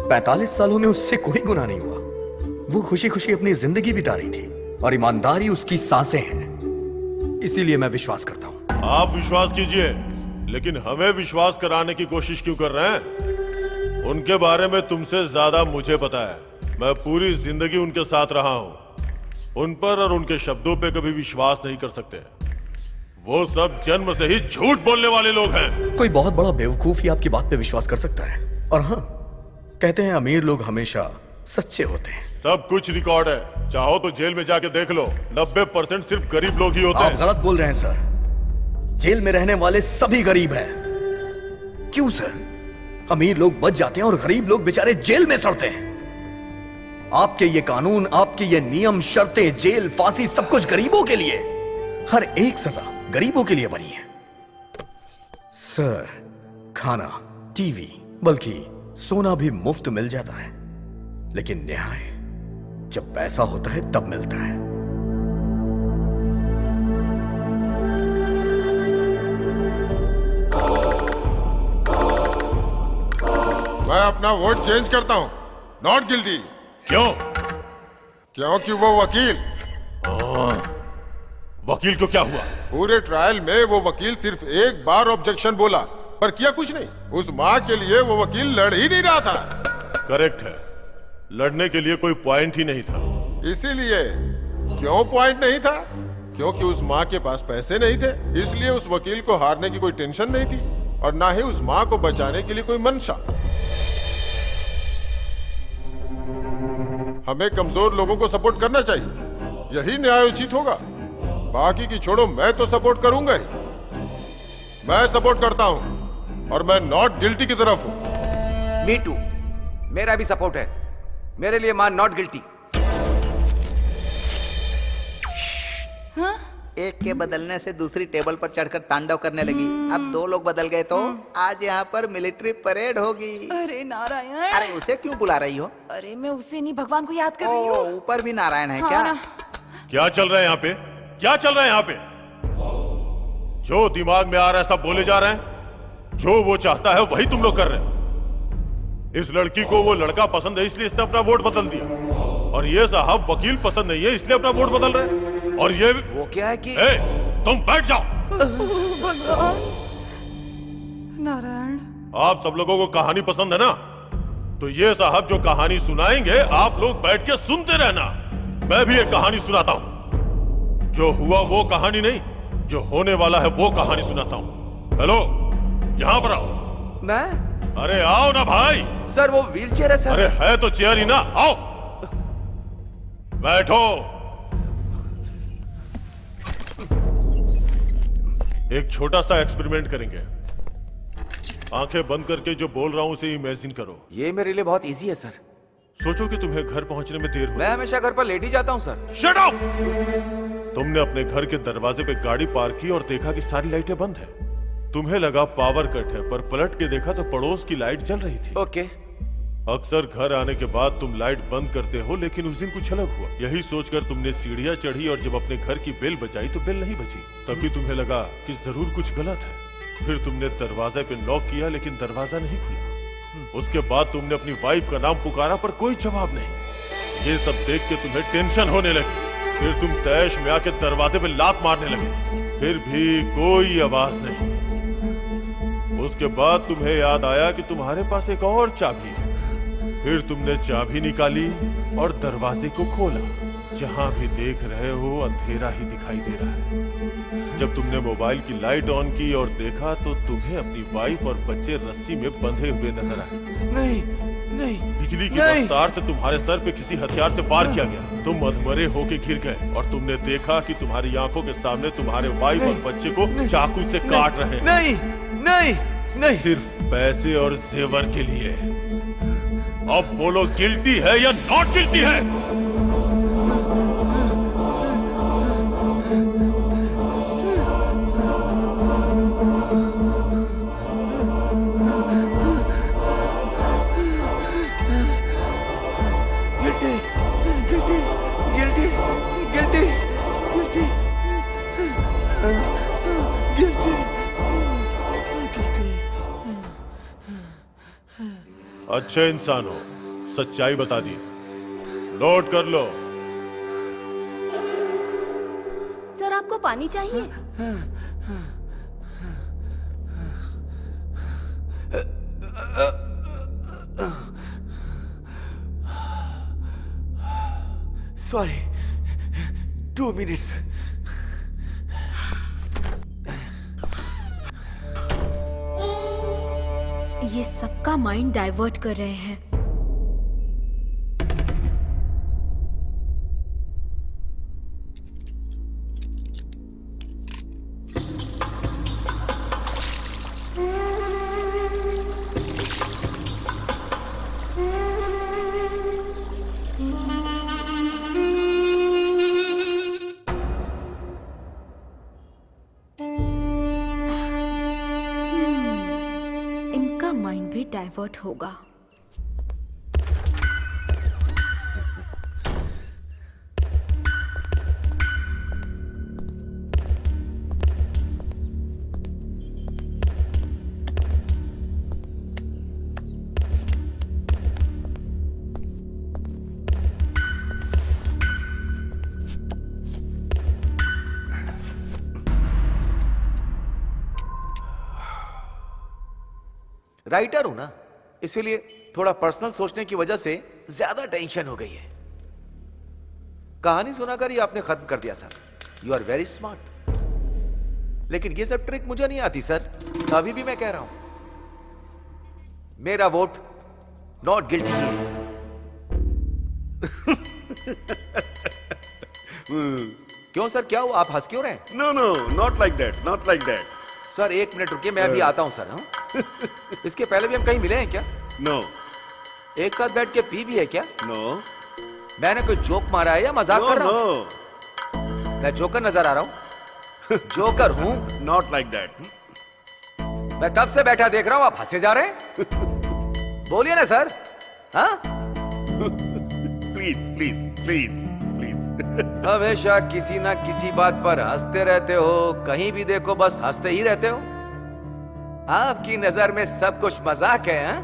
45 सालों में उससे कोई गुनाह नहीं हुआ। वो खुशी खुशी अपनी जिंदगी बिता रही थी और ईमानदारी उसकी सांसें हैं। इसीलिए मैं विश्वास करता हूं।
आप विश्वास कीजिए, लेकिन हमें विश्वास कराने की कोशिश क्यों कर रहे हैं? उनके बारे में तुमसे ज्यादा मुझे पता है। मैं पूरी जिंदगी उनके साथ रहा हूं। उन पर और उनके शब्दों पे कभी विश्वास नहीं कर सकते। वो सब जन्म से ही झूठ बोलने वाले लोग हैं।
कोई बहुत बड़ा बेवकूफ ही आपकी बात पे विश्वास कर सकता है। और हाँ, कहते हैं अमीर लोग हमेशा सच्चे होते हैं।
सब कुछ रिकॉर्ड है, चाहो तो जेल में जाके देख लो। 90% सिर्फ गरीब लोग ही होते हैं।
आप गलत बोल रहे हैं सर। जेल में रहने वाले सभी गरीब हैं। क्यों सर? अमीर लोग बच जाते हैं और गरीब लोग बेचारे जेल में सड़ते हैं। आपके ये कानून, आपके ये नियम, शर्तें, जेल, फांसी, सब कुछ गरीबों के लिए। हर एक सजा गरीबों के लिए बनी है। सर, खाना, टीवी, बल्कि सोना भी मुफ्त मिल जाता है। लेकिन न्याय जब पैसा होता है तब मिलता है।
मैं अपना वोट चेंज करता हूं। Not guilty.
क्यों?
क्योंकि वो वकील।
वकील को क्या हुआ?
पूरे ट्रायल में वो वकील सिर्फ एक बार ऑब्जेक्शन बोला, पर किया कुछ नहीं। उस माँ के लिए वो वकील लड़ ही नहीं रहा था।
करेक्ट है, लड़ने के लिए कोई पॉइंट ही नहीं था।
इसीलिए क्यों पॉइंट नहीं था? क्योंकि उस माँ के पास पैसे नहीं थे। इसलिए उस वकील को हारने की कोई टेंशन नहीं थी और ना ही उस माँ को बचाने के लिए कोई मंशा। हमें कमजोर लोगों को सपोर्ट करना चाहिए, यही न्यायोचित होगा। बाकी की छोड़ो, मैं तो सपोर्ट करूंगा ही। मैं सपोर्ट करता हूं और मैं नॉट गिल्टी की तरफ हूं।
मी टू, मेरा भी सपोर्ट है। मेरे लिए मां नॉट गिल्टी।
एक के बदलने से दूसरी टेबल पर चढ़कर तांडव करने लगी। अब 2 लोग बदल गए तो आज यहाँ पर मिलिट्री परेड होगी।
अरे नारायण!
अरे उसे क्यों बुला रही हो?
अरे मैं उसे नहीं, भगवान को याद कर रही
ओ,
हूँ।
ऊपर भी नारायण है
हाँ
क्या?
ना।
क्या चल रहा है यहाँ पे? क्या चल रहा है यहाँ पे? जो दिमाग में आ रहा है सब बोले जा रहे हैं। जो वो चाहता है वही तुम लोग कर रहे हो। इस लड़की को वो लड़का पसंद है इसलिए इसने अपना वोट बदल दिया, और ये साहब वकील पसंद नहीं है इसलिए अपना वोट बदल रहे हैं। और ये
वो क्या है कि
तुम बैठ जाओ।
भगवान! नारायण!
आप सब लोगों को कहानी पसंद है ना? तो ये साहब जो कहानी सुनाएंगे आप लोग बैठ के सुनते रहना। मैं भी एक कहानी सुनाता हूं। जो हुआ वो कहानी नहीं, जो होने वाला है वो कहानी सुनाता हूं। हेलो, यहाँ पर आओ।
मैं?
अरे आओ ना भाई।
सर वो व्हीलचेयर है सर।
अरे है तो चेयर ही ना, आओ बैठो। एक छोटा सा एक्सपेरिमेंट करेंगे। आंखें बंद करके जो बोल रहा हूं उसे इमेजिन करो।
ये मेरे लिए बहुत इजी है सर।
सोचो कि तुम्हें घर पहुंचने में देर हो।
मैं हमेशा घर पर लेट ही जाता हूं सर।
Shut up! तुमने अपने घर के दरवाजे पे गाड़ी पार्क की और देखा कि सारी लाइटें बंद है। तुम्हें लगा पावर कट है, पर पलट के देखा तो पड़ोस की लाइट जल रही थी।
ओके।
अक्सर घर आने के बाद तुम लाइट बंद करते हो, लेकिन उस दिन कुछ अलग हुआ। यही सोचकर तुमने सीढ़ियां चढ़ी और जब अपने घर की बेल बजाई तो बेल नहीं बजी। तभी तुम्हें लगा कि जरूर कुछ गलत है। फिर तुमने दरवाजे पे नॉक किया, लेकिन दरवाजा नहीं खुला। उसके बाद तुमने अपनी वाइफ का नाम पुकारा, पर कोई जवाब नहीं। ये सब देख के तुम्हें टेंशन होने लगी। फिर तुम तैश में आके दरवाजे पे लात मारने लगे, फिर भी कोई आवाज नहीं। उसके बाद तुम्हें याद आया कि तुम्हारे पास एक और चाबी है। फिर तुमने चाबी निकाली और दरवाजे को खोला। जहां भी देख रहे हो अंधेरा ही दिखाई दे रहा है। जब तुमने मोबाइल की लाइट ऑन की और देखा तो तुम्हें अपनी वाइफ और बच्चे रस्सी में बंधे हुए नजर आए।
नहीं नहीं,
बिजली की रफ्तार से तुम्हारे सर पे किसी हथियार से वार किया गया। तुम अधमरे होके गिर गए और तुमने देखा कि तुम्हारी आंखों के सामने तुम्हारे वाइफ और बच्चे को चाकू से काट रहे हैं।
नहीं नहीं नहीं,
सिर्फ पैसे और जेवर के लिए। अब बोलो, गिल्टी है या नॉट गिल्टी है?
Guilty guilty guilty guilty guilty guilty.
अच्छे इंसान हो, सच्चाई बता दी। नोट कर लो।
सर आपको पानी चाहिए?
Sorry, 2 minutes.
ये सबका माइंड डाइवर्ट कर रहे हैं। इनका माइंड भी डाइवर्ट होगा।
राइटर हूं ना, इसीलिए थोड़ा पर्सनल सोचने की वजह से ज्यादा टेंशन हो गई है। कहानी सुनाकर ये आपने खत्म कर दिया sir. You are very smart. लेकिन ये सब ट्रिक मुझे नहीं आती सर। अभी भी मैं कह रहा हूं, मेरा वोट नॉट गिल्टी है। क्यों सर, क्या हुआ? आप हंस क्यों रहे हैं?
No, no, not like that, not like that.
Sir 1 minute रुकिए, मैं अभी आता हूं सर। हाँ? इसके पहले भी हम कहीं मिले हैं क्या?
No,
एक साथ बैठ के पी भी है क्या?
no,
मैंने कोई जोक मारा है या मजाक कर
no,
रहा हूं?
no,
मैं जोकर नजर आ रहा हूं? जोकर हूं?
not like that.
मैं तब से बैठा देख रहा हूं, आप हंसे जा रहे हैं। बोलिए ना सर। हाँ?
Please, please, please, please.
हमेशा किसी ना किसी बात पर हंसते रहते हो, कहीं भी देखो बस हंसते ही रहते हो। आपकी नजर में सब कुछ मजाक है। हाँ?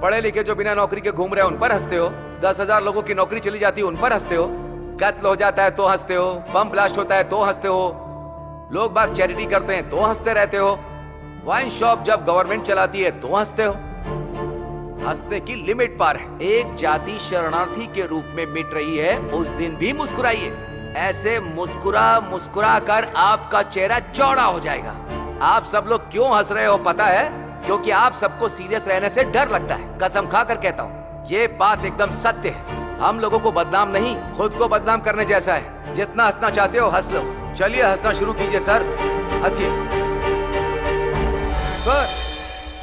पढ़े लिखे जो बिना नौकरी के घूम रहे हैं उन पर हंसते हो। 10,000 लोगों की नौकरी चली जाती है उन पर हंसते हो। कत्ल हो जाता है तो हंसते हो। बम ब्लास्ट होता है तो हंसते हो। लोग बाग चैरिटी करते हैं तो हंसते रहते हो। वाइन शॉप जब गवर्नमेंट चलाती है तो हंसते हो। हंसने की लिमिट पार है। एक जाति शरणार्थी के रूप में मिट रही है, उस दिन भी मुस्कुराइए। ऐसे मुस्कुरा मुस्कुरा कर आपका चेहरा चौड़ा हो जाएगा। आप सब लोग क्यों हंस रहे हो पता है? क्योंकि आप सबको सीरियस रहने से डर लगता है। कसम खाकर कहता हूँ, ये बात एकदम सत्य है। हम लोगों को बदनाम नहीं, खुद को बदनाम करने जैसा है। जितना हंसना चाहते हो हंस लो। चलिए हंसना शुरू कीजिए सर, हंसिए। सर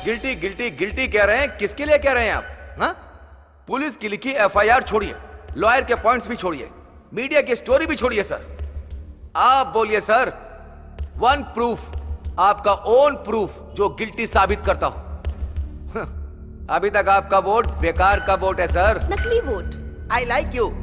गिल्टी गिल्टी गिल्टी कह रहे हैं, किसके लिए कह रहे हैं आप? हाँ? पुलिस की लिखी एफआईआर छोड़िए, लॉयर के पॉइंट्स भी छोड़िए, मीडिया की स्टोरी भी छोड़िए सर। आप बोलिए सर, वन प्रूफ, आपका ओन प्रूफ जो गिल्टी साबित करता हो। अभी तक आपका वोट बेकार का वोट है सर।
नकली वोट।
I like you.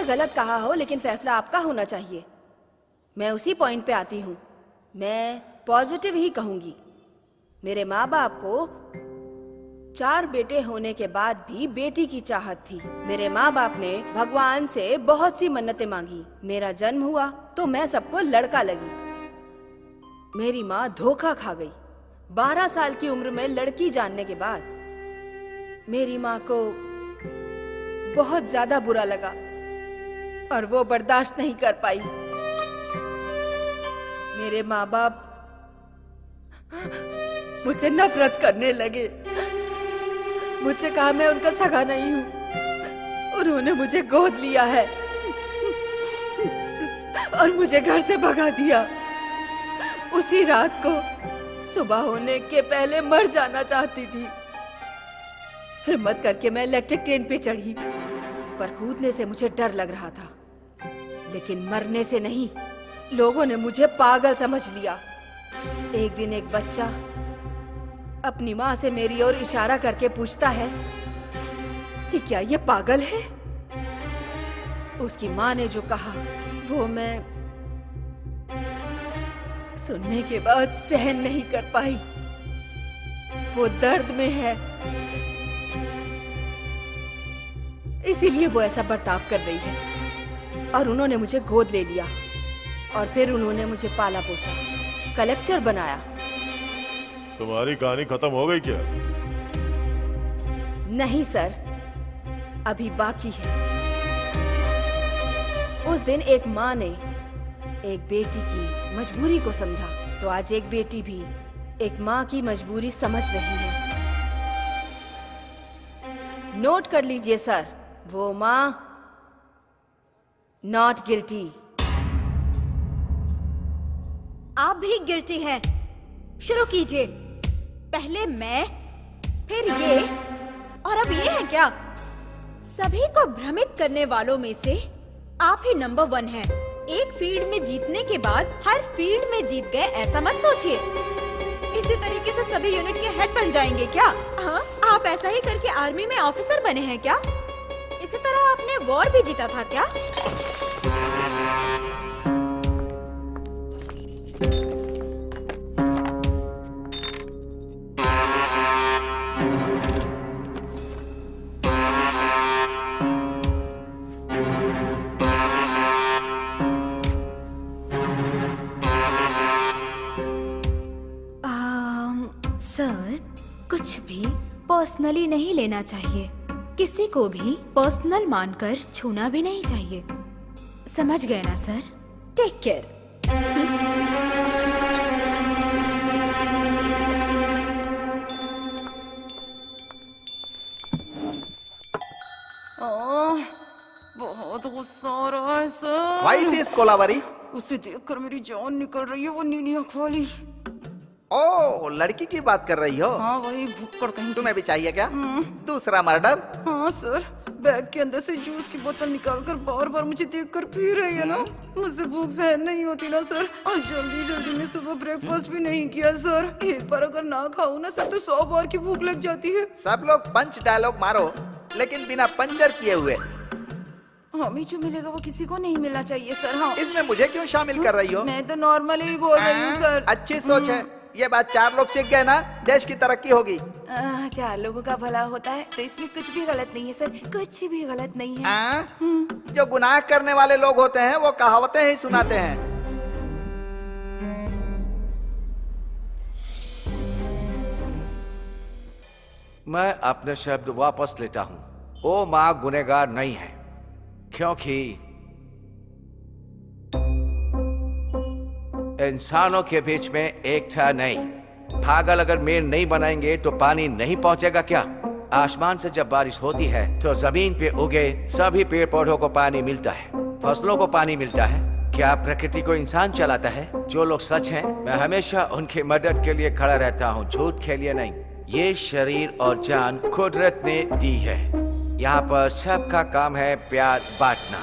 गलत कहा हो, लेकिन फैसला आपका होना चाहिए। मैं उसी पॉइंट पे आती हूँ। मैं पॉजिटिव ही कहूंगी। मेरे माँ बाप को 4 बेटे होने के बाद भी बेटी की चाहत थी। मेरे माँ बाप ने भगवान से बहुत सी मन्नतें मांगी। मेरा जन्म हुआ तो मैं सबको लड़का लगी। मेरी माँ धोखा खा गई। 12 साल की उम्र में लड़की जानने के बाद मेरी माँ को बहुत ज्यादा बुरा लगा और वो बर्दाश्त नहीं कर पाई। मेरे माँ बाप मुझसे नफरत करने लगे। मुझसे कहा मैं उनका सगा नहीं हूँ। उन्होंने मुझे गोद लिया है और मुझे घर से भगा दिया। उसी रात को सुबह होने के पहले मर जाना चाहती थी। हिम्मत करके मैं इलेक्ट्रिक ट्रेन पे चढ़ी, पर कूदने से मुझे डर लग रहा था, लेकिन मरने से नहीं। लोगों ने मुझे पागल समझ लिया। एक दिन एक बच्चा अपनी माँ से मेरी ओर इशारा करके पूछता है कि क्या ये पागल है। उसकी माँ ने जो कहा वो मैं सुनने के बाद सहन नहीं कर पाई। वो दर्द में है, इसीलिए वो ऐसा बर्ताव कर रही है। और उन्होंने मुझे गोद ले लिया और फिर उन्होंने मुझे पाला पोसा, कलेक्टर बनाया।
तुम्हारी कहानी खत्म हो गई क्या?
नहीं सर, अभी बाकी है। उस दिन एक माँ ने एक बेटी की मजबूरी को समझा, तो आज एक बेटी भी एक माँ की मजबूरी समझ रही है। नोट कर लीजिए सर, वो माँ नॉट गिल्टी।
आप भी गिल्टी हैं। शुरू कीजिए। पहले मैं, फिर ये, और अब ये है क्या? सभी को भ्रमित करने वालों में से आप ही नंबर 1 हैं। एक फील्ड में जीतने के बाद हर फील्ड में जीत गए, ऐसा मत सोचिए। इसी तरीके से सभी यूनिट के हेड बन जाएंगे क्या? हाँ, आप ऐसा ही करके आर्मी में ऑफिसर बने हैं क्या? इसी तरह आपने वॉर भी जीता था क्या? सर, कुछ भी पर्सनली नहीं लेना चाहिए। किसी को भी पर्सनल मानकर छूना भी नहीं चाहिए। समझ गए ना सर? Take care.
बहुत गुस्सा आ रहा है सर।
Why this Kolaveri?
उसे देखकर मेरी जान निकल रही है, वो नीली आँख वाली।
ओ, लड़की की बात कर रही हो?
हाँ, वही भुक्कड़ कहीं।
तुम्हें भी चाहिए क्या? दूसरा मर्डर?
हाँ सर, बैग के अंदर से जूस की बोतल निकालकर बार बार मुझे देखकर पी रही है ना। मुझसे भूख सहन नहीं होती ना सर। और जल्दी जल्दी में सुबह ब्रेकफास्ट भी नहीं किया सर। एक बार अगर ना खाऊं ना सर तो 100 बार की भूख लग जाती है।
सब लोग पंच डायलॉग मारो, लेकिन बिना पंचर किए हुए।
हमें जो मिलेगा वो किसी को नहीं मिलना चाहिए सर। हाँ,
इसमें मुझे क्यों शामिल कर रही हो?
मैं तो नॉर्मली ही बोल रही हूँ सर।
अच्छी सोच है। ये बात 4 लोग सीख गए ना, देश की तरक्की होगी।
4 लोगों का भला होता है तो इसमें कुछ भी गलत नहीं है सर, कुछ भी गलत नहीं है।
जो गुनाह करने वाले लोग होते हैं वो कहावतें ही सुनाते हैं।
मैं अपने शब्द वापस लेता हूं। वो मां गुनहगार नहीं है, क्योंकि इंसानों के बीच में एकता नहीं। पागल अगर मेड़ नहीं बनाएंगे तो पानी नहीं पहुंचेगा क्या? आसमान से जब बारिश होती है तो जमीन पे उगे सभी पेड़ पौधों को पानी मिलता है, फसलों को पानी मिलता है। क्या प्रकृति को इंसान चलाता है? जो लोग सच हैं, मैं हमेशा उनकी मदद के लिए खड़ा रहता हूँ, झूठ के लिए नहीं। ये शरीर और जान कुदरत ने दी है। यहाँ पर सबका काम है प्यार बांटना।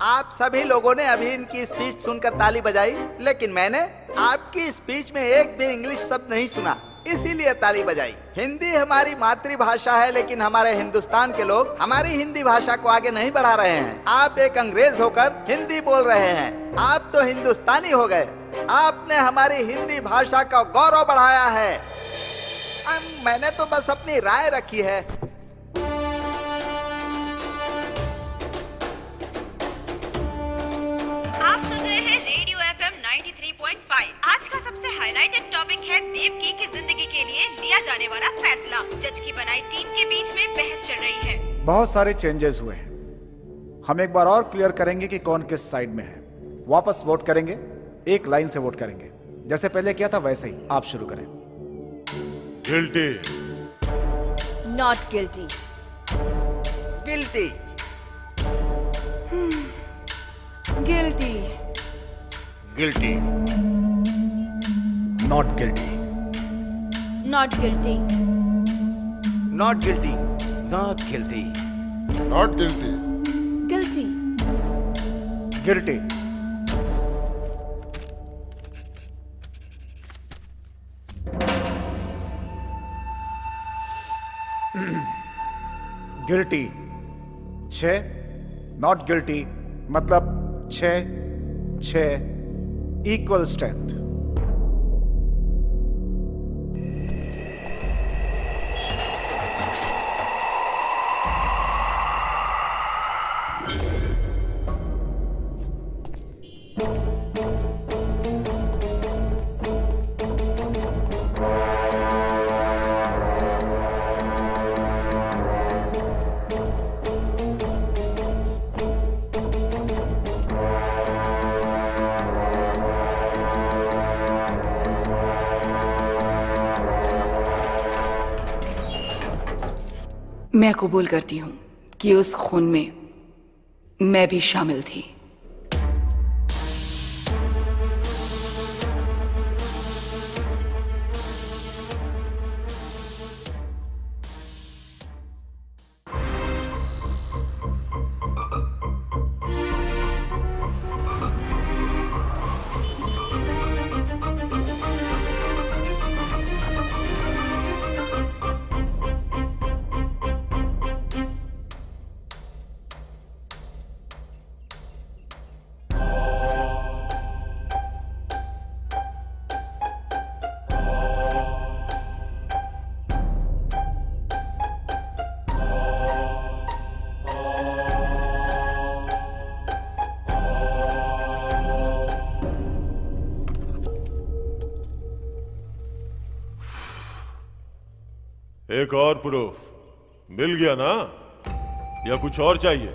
आप सभी लोगों ने अभी इनकी स्पीच सुनकर ताली बजाई, लेकिन मैंने आपकी स्पीच में एक भी इंग्लिश शब्द नहीं सुना, इसीलिए ताली बजाई। हिंदी हमारी मातृभाषा है, लेकिन हमारे हिंदुस्तान के लोग हमारी हिंदी भाषा को आगे नहीं बढ़ा रहे हैं। आप एक अंग्रेज होकर हिंदी बोल रहे हैं। आप तो हिंदुस्तानी हो गए। आपने हमारी हिंदी भाषा का गौरव बढ़ाया है। मैंने तो बस अपनी राय रखी है।
आप सुन रहे हैं रेडियो FM 93.5। आज का सबसे हाईलाइटेड टॉपिक है देवकी की जिंदगी के लिए लिया जाने वाला फैसला। जज की बनाई टीम के बीच में बहस चल रही है।
बहुत सारे चेंजेस हुए हैं। हम एक बार और क्लियर करेंगे कि कौन किस साइड में है। वापस वोट करेंगे, एक लाइन से वोट करेंगे, जैसे पहले किया था वैसे ही। आप शुरू करें।
Guilty.
Not guilty.
Guilty.
Guilty.
Guilty.
Not guilty.
Not guilty.
Not guilty. Not guilty.
Not guilty.
Guilty.
Guilty. Guilty 6, not guilty मतलब 6 इक्वल स्ट्रेंथ।
मैं कबूल करती हूँ कि उस खून में मैं भी शामिल थी।
एक और प्रूफ मिल गया ना, या कुछ और चाहिए?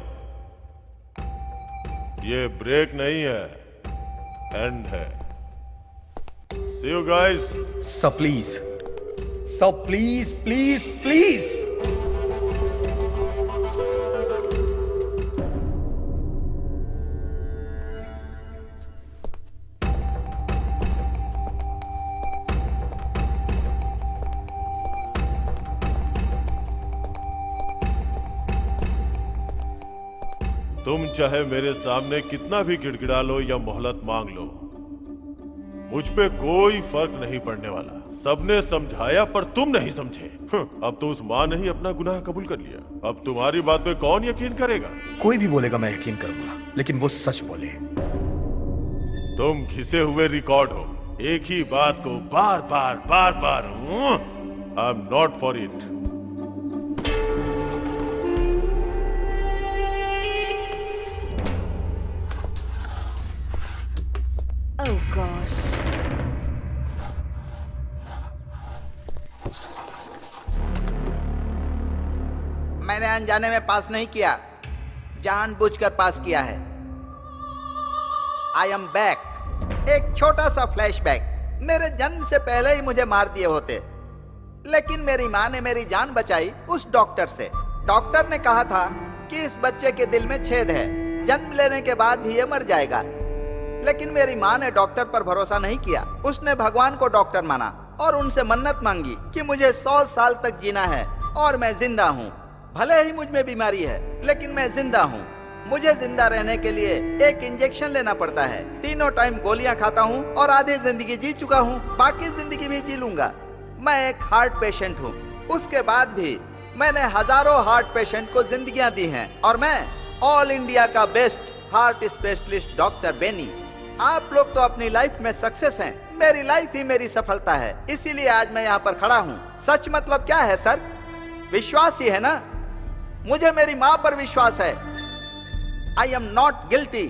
ये ब्रेक नहीं है, एंड है। See you guys.
सब प्लीज, सब प्लीज प्लीज प्लीज।
तुम चाहे मेरे सामने कितना भी गिड़गिड़ा लो या मोहलत मांग लो, मुझ पे कोई फर्क नहीं पड़ने वाला। सबने समझाया पर तुम नहीं समझे। अब तो उस माँ ने ही अपना गुनाह कबूल कर लिया। अब तुम्हारी बात पे कौन यकीन करेगा?
कोई भी बोलेगा मैं यकीन करूंगा, लेकिन वो सच बोले।
तुम घिसे हुए रिकॉर्ड हो, एक ही बात को बार बार I am not for it.
Oh gosh.
मैंने अनजाने में पास नहीं किया, जानबूझकर पास किया है। I am back. एक छोटा सा फ्लैशबैक। मेरे जन्म से पहले ही मुझे मार दिए होते, लेकिन मेरी माँ ने मेरी जान बचाई उस डॉक्टर से। डॉक्टर ने कहा था कि इस बच्चे के दिल में छेद है, जन्म लेने के बाद भी ये मर जाएगा। लेकिन मेरी माँ ने डॉक्टर पर भरोसा नहीं किया। उसने भगवान को डॉक्टर माना और उनसे मन्नत मांगी कि मुझे 100 साल तक जीना है और मैं जिंदा हूँ। भले ही मुझ में बीमारी है, लेकिन मैं जिंदा हूँ। मुझे जिंदा रहने के लिए एक इंजेक्शन लेना पड़ता है। 3 टाइम गोलियां खाता हूँ और आधी जिंदगी जी चुका हूँ, बाकी जिंदगी भी जी लूंगा। मैं एक हार्ट पेशेंट हूँ। उसके बाद भी मैंने हजारों हार्ट पेशेंट को जिंदगियां दी हैं और मैं ऑल इंडिया का best heart specialist doctor Benny. आप लोग तो अपनी लाइफ में सक्सेस हैं, मेरी लाइफ ही मेरी सफलता है, इसीलिए आज मैं यहाँ पर खड़ा हूँ। सच मतलब क्या है सर? विश्वास ही है ना? मुझे मेरी माँ पर विश्वास है। आई एम नॉट गिल्टी।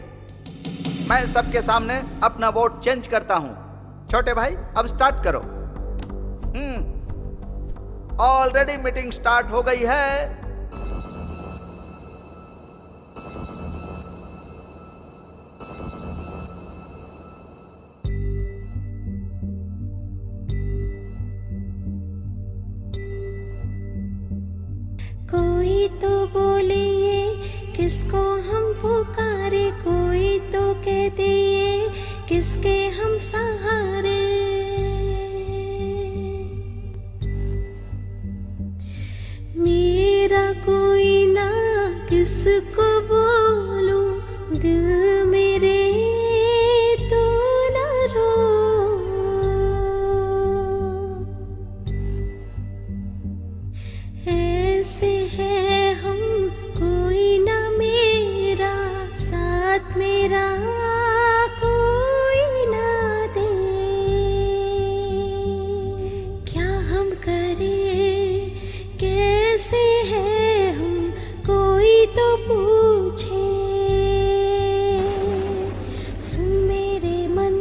मैं सबके सामने अपना वोट चेंज करता हूँ। छोटे भाई अब स्टार्ट करो। ऑलरेडी मीटिंग स्टार्ट हो गई है।
कोई तो बोले ये किसको हम पुकारे, कोई तो कहते ये किसके हम सहारे। मेरा कोई ना किसको बोलूं, दिल मेरे तो न रो। ऐसे है हम, कोई ना मेरा साथ, मेरा कोई ना दे। क्या हम करें, कैसे है हम, कोई तो पूछे। सुन मेरे मन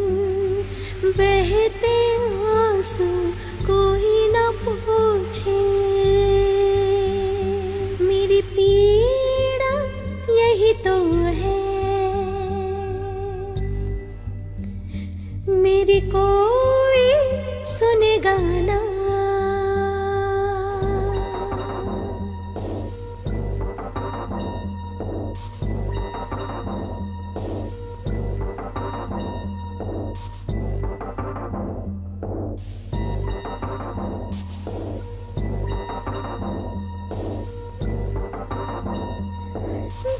बहते आंसू, कोई ना पूछे। मेरी पीड़ा यही तो है, मेरी कोई सुनेगा ना।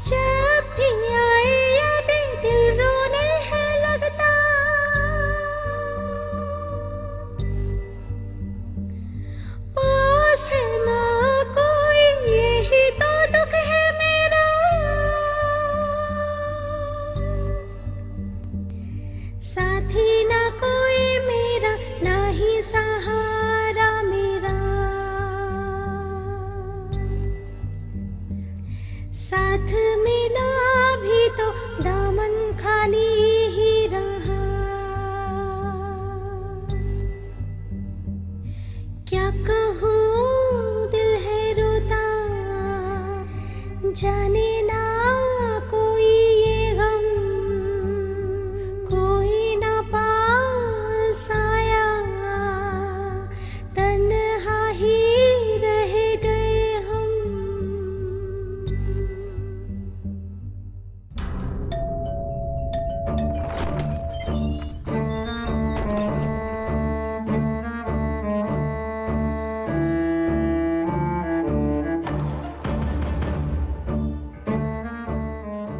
जब भी आए यादें दिल रोने है लगता, पास है ना कोई, यही तो दुख है मेरा। साथी ना कोई मेरा, ना ही सहारा मेरा। साथ मिला भी तो दामन खाली ही रहा। क्या कहूँ दिल है रोता, जाने ना कोई ये गम, कोई ना पास आया, तन्हा ही रह गए हम।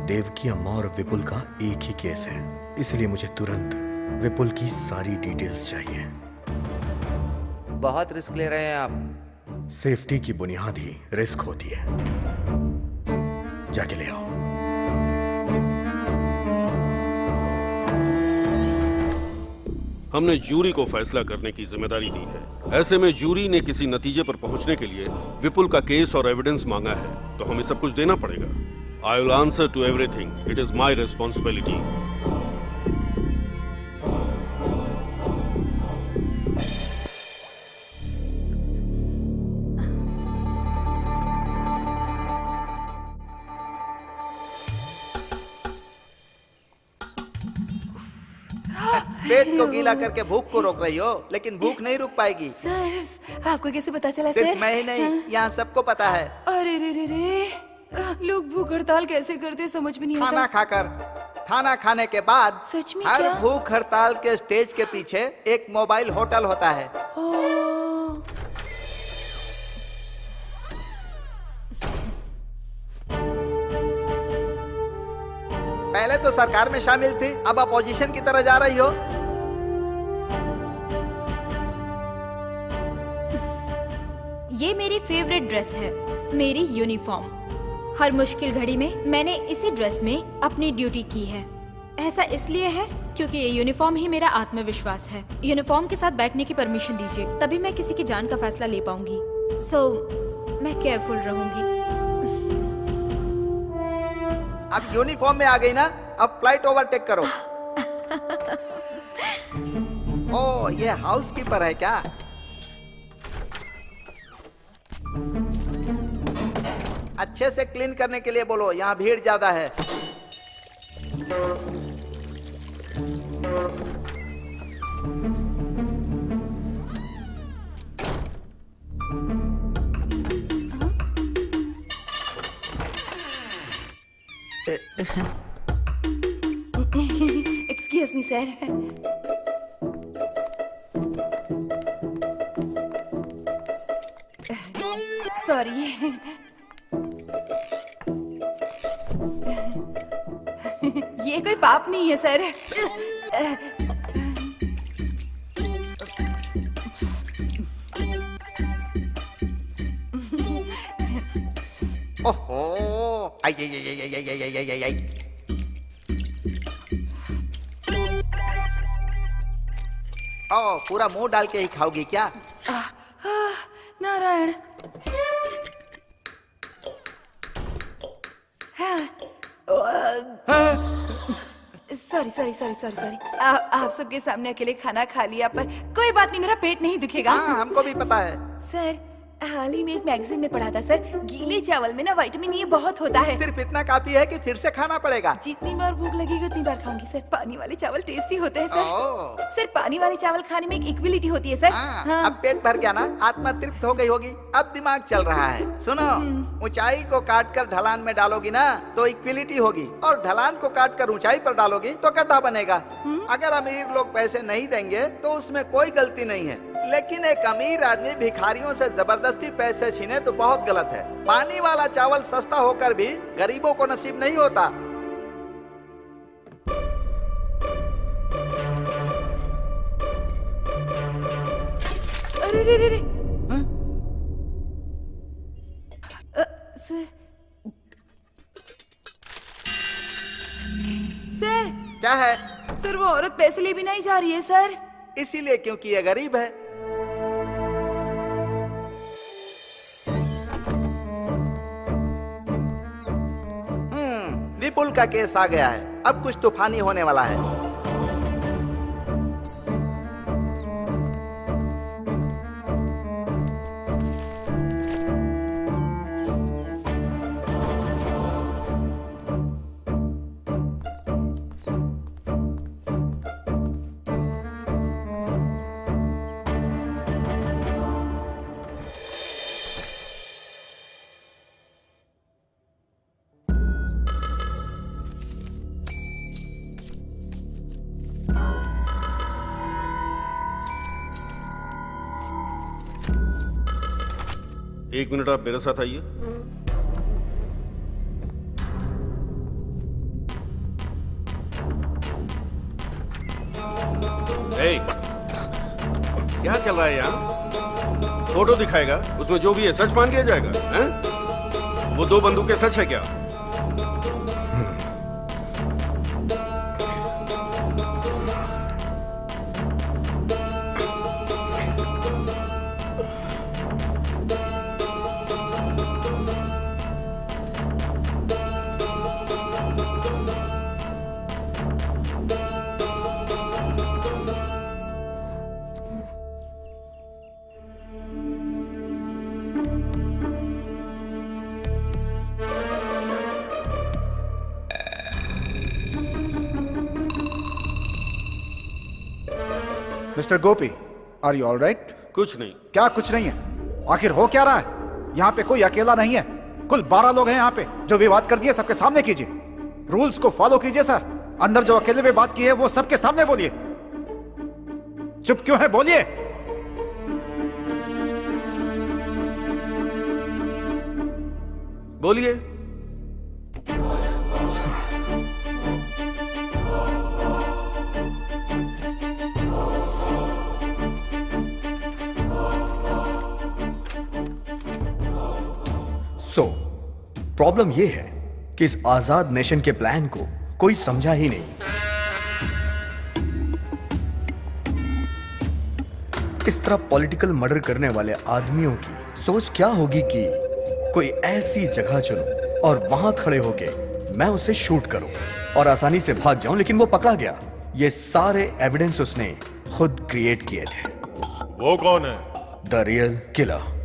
देवकी अम्मा और विपुल का एक ही केस है, इसलिए मुझे तुरंत विपुल की सारी डिटेल्स चाहिए।
बहुत रिस्क ले रहे हैं आप।
सेफ्टी की बुनियाद ही रिस्क होती है। जाके ले आओ।
हमने जूरी को फैसला करने की जिम्मेदारी दी है। ऐसे में जूरी ने किसी नतीजे पर पहुंचने के लिए विपुल का केस और एविडेंस मांगा है, तो हमें सब कुछ देना पड़ेगा। I will answer to everything. It is my responsibility.
पेट को गीला करके भूख को रोक रही हो, लेकिन भूख नहीं रुक पाएगी।
सर आपको कैसे पता चला
सिर्फ
सर?
मैं ही नहीं, यहाँ सबको पता है।
अरे रे रे रे, लोग भूख हड़ताल कैसे करते समझ में नहीं
खाना
आता।
खाकर, खाना खाने के बाद
सच में
हर
क्या?
भूख हड़ताल के स्टेज के पीछे एक मोबाइल होटल होता है।
ओह,
पहले तो सरकार में शामिल थी, अब अपोजिशन की तरह जा रही हो।
ये मेरी फेवरेट ड्रेस है, मेरी यूनिफॉर्म। हर मुश्किल घड़ी में मैंने इसी ड्रेस में अपनी ड्यूटी की है। ऐसा इसलिए है क्योंकि ये यूनिफॉर्म ही मेरा आत्मविश्वास है। यूनिफॉर्म के साथ बैठने की परमिशन दीजिए, तभी मैं किसी की जान का फैसला ले पाऊंगी। मैं केयरफुल रहूंगी।
अब यूनिफॉर्म में आ गई ना, अब फ्लाइट ओवरटेक करो। ओ, ये हाउसकीपर है क्या? अच्छे से क्लीन करने के लिए बोलो, यहाँ भीड़ ज्यादा है।
Excuse me sir. सॉरी। ये कोई पाप नहीं है सर।
ओहो, आई आई आई आई आई आई आई आई आई। ओ, पूरा मुंह डाल के ही खाओगी क्या?
Narayan. Sorry sorry sorry sorry sorry. आप सबके सामने अकेले खाना खा लिया, पर कोई बात नहीं, मेरा पेट नहीं दुखेगा।
हाँ, हमको भी पता है।
सर हाल ही में एक मैगजीन में पढ़ा था सर, गीले चावल में ना विटामिन ए बहुत होता है।
सिर्फ इतना काफी है कि फिर से खाना पड़ेगा।
जितनी बार भूख लगेगी उतनी बार खाऊंगी सर। पानी वाले चावल टेस्टी होते हैं
ओह।
सर। सर पानी वाले चावल खाने में एक इक्विलिटी होती है सर।
हाँ, अब पेट भर गया ना, आत्मा तृप्त हो गई होगी, अब दिमाग चल रहा है। सुनो, ऊंचाई को काट कर ढलान में डालोगी ना तो इक्विलिटी होगी, और ढलान को काट कर ऊंचाई पर डालोगी तो गड्ढा बनेगा। अगर अमीर लोग पैसे नहीं देंगे तो उसमें कोई गलती नहीं है, लेकिन एक अमीर आदमी भिखारियों से जबरदस्ती पैसे छीने तो बहुत गलत है। पानी वाला चावल सस्ता होकर भी गरीबों को नसीब नहीं होता।
अरे रे रे रे। सर सर
क्या है?
सर वो औरत पैसे ले भी नहीं जा रही है सर।
इसीलिए क्योंकि ये गरीब है। विपुल का केस आ गया है, अब कुछ तूफानी होने वाला है।
एक मिनट, आप मेरे साथ आइए। क्या चल रहा है यहाँ? फोटो दिखाएगा, उसमें जो भी है सच मान लिया जाएगा, हैं? वो 2 बंदूकें सच है क्या?
Mister Gopi, are you all right?
कुछ नहीं।
क्या कुछ नहीं है? आखिर हो क्या रहा है? यहाँ पे कोई अकेला नहीं है, कुल 12 लोग हैं यहाँ पे। जो भी बात कर दी है सबके सामने कीजिए, रूल्स को फॉलो कीजिए सर। अंदर जो अकेले में बात की है वो सबके सामने बोलिए। चुप क्यों है, बोलिए।
बोलिए।
सो प्रॉब्लम यह है कि इस आजाद नेशन के प्लान को कोई समझा ही नहीं। इस तरह पॉलिटिकल मर्डर करने वाले आदमियों की सोच क्या होगी कि कोई ऐसी जगह चुनूं और वहां खड़े होके मैं उसे शूट करूं और आसानी से भाग जाऊं, लेकिन वो पकड़ा गया। ये सारे एविडेंस उसने खुद क्रिएट किए थे।
वो कौन है?
The real killer.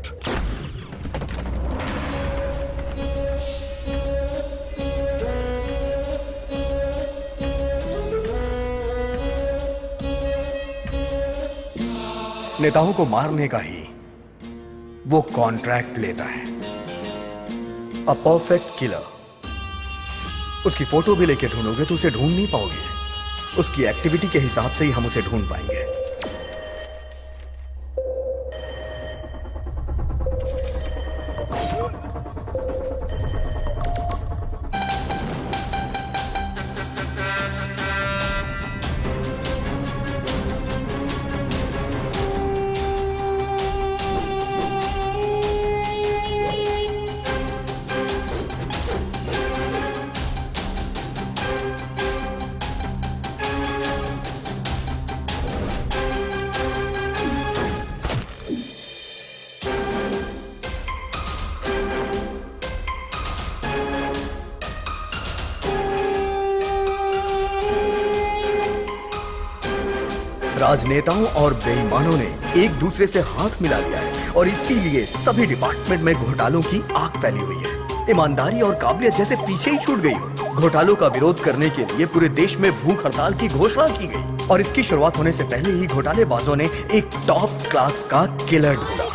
नेताओं को मारने का ही वो कॉन्ट्रैक्ट लेता है। A perfect killer. उसकी फोटो भी लेके ढूंढोगे तो उसे ढूंढ नहीं पाओगे। उसकी एक्टिविटी के हिसाब से ही हम उसे ढूंढ पाएंगे। राजनेताओं और बेईमानों ने एक दूसरे से हाथ मिला लिया है और इसीलिए सभी डिपार्टमेंट में घोटालों की आग फैली हुई है। ईमानदारी और काबिलियत जैसे पीछे ही छूट गई हो। घोटालों का विरोध करने के लिए पूरे देश में भूख हड़ताल की घोषणा की गई और इसकी शुरुआत होने से पहले ही घोटालेबाजों ने एक टॉप क्लास का किलर ढूंढा।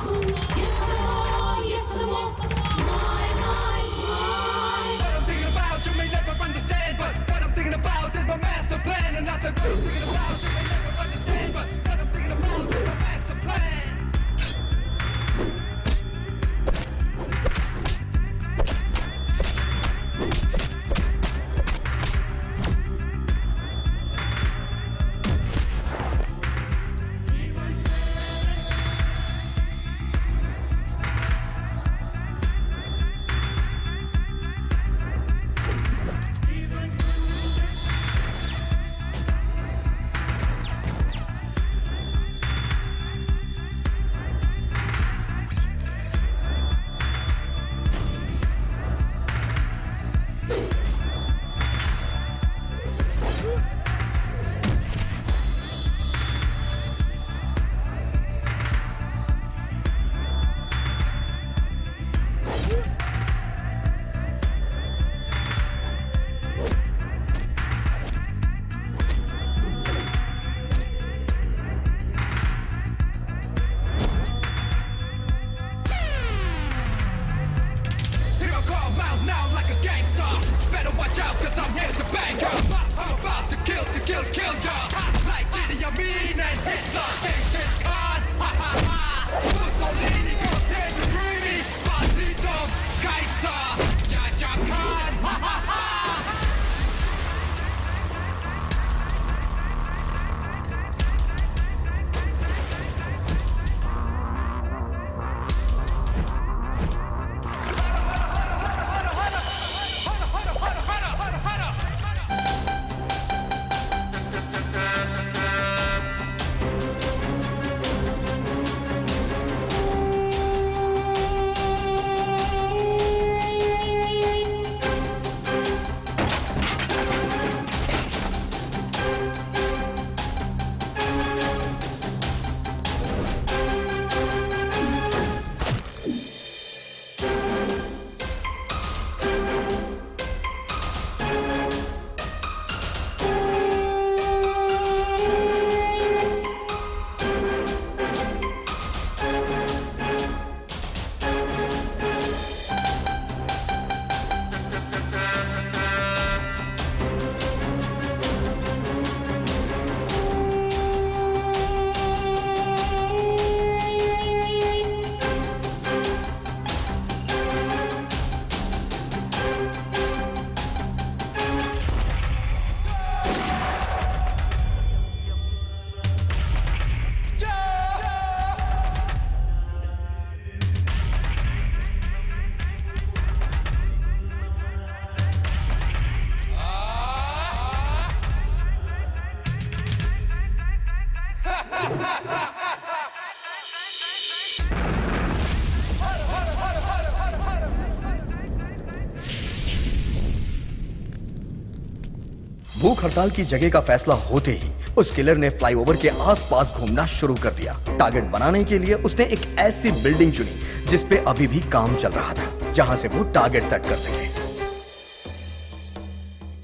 भूख हड़ताल की जगह का फैसला होते ही उस किलर ने फ्लाईओवर के आसपास घूमना शुरू कर दिया। टारगेट बनाने के लिए उसने एक ऐसी बिल्डिंग चुनी जिस पे अभी भी काम चल रहा था, जहां से वो टारगेट सेट कर सके।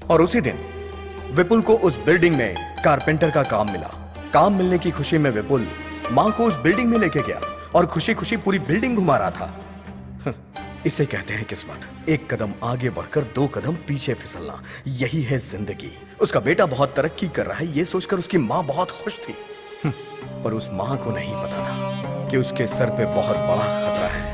और उसी दिन विपुल को उस बिल्डिंग में कारपेंटर का काम मिला। काम मिलने की खुशी में विपुल मां को उस बिल्डिंग में लेके गया और खुशी खुशी पूरी बिल्डिंग घुमा रहा था। इसे कहते हैं किस्मत। एक कदम आगे बढ़कर 2 कदम पीछे फिसलना, यही है जिंदगी। उसका बेटा बहुत तरक्की कर रहा है, ये सोचकर उसकी मां बहुत खुश थी। पर उस मां को नहीं पता था कि उसके सर पे बहुत बड़ा खतरा है।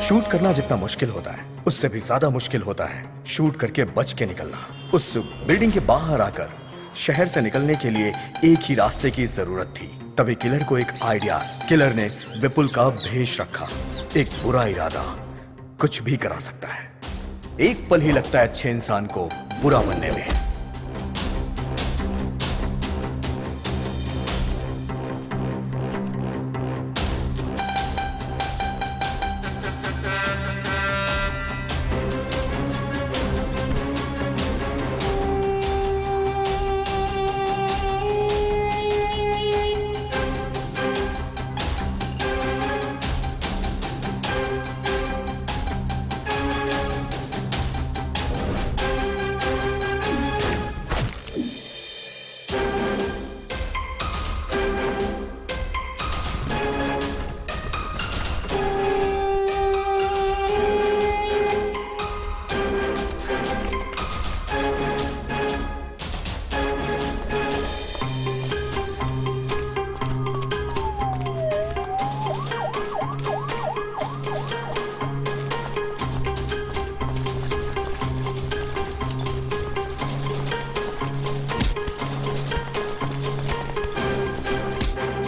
शूट करना जितना मुश्किल होता है, उससे भी ज्यादा मुश्किल होता है शूट करके बच के निकलना। उस बिल्डिंग के बाहर आकर शहर से निकलने के लिए एक ही रास्ते की जरूरत थी। तभी किलर को एक आइडिया। किलर ने विपुल का भेष रखा। एक बुरा इरादा कुछ भी करा सकता है। एक पल ही लगता है अच्छे इंसान को बुरा बनने में।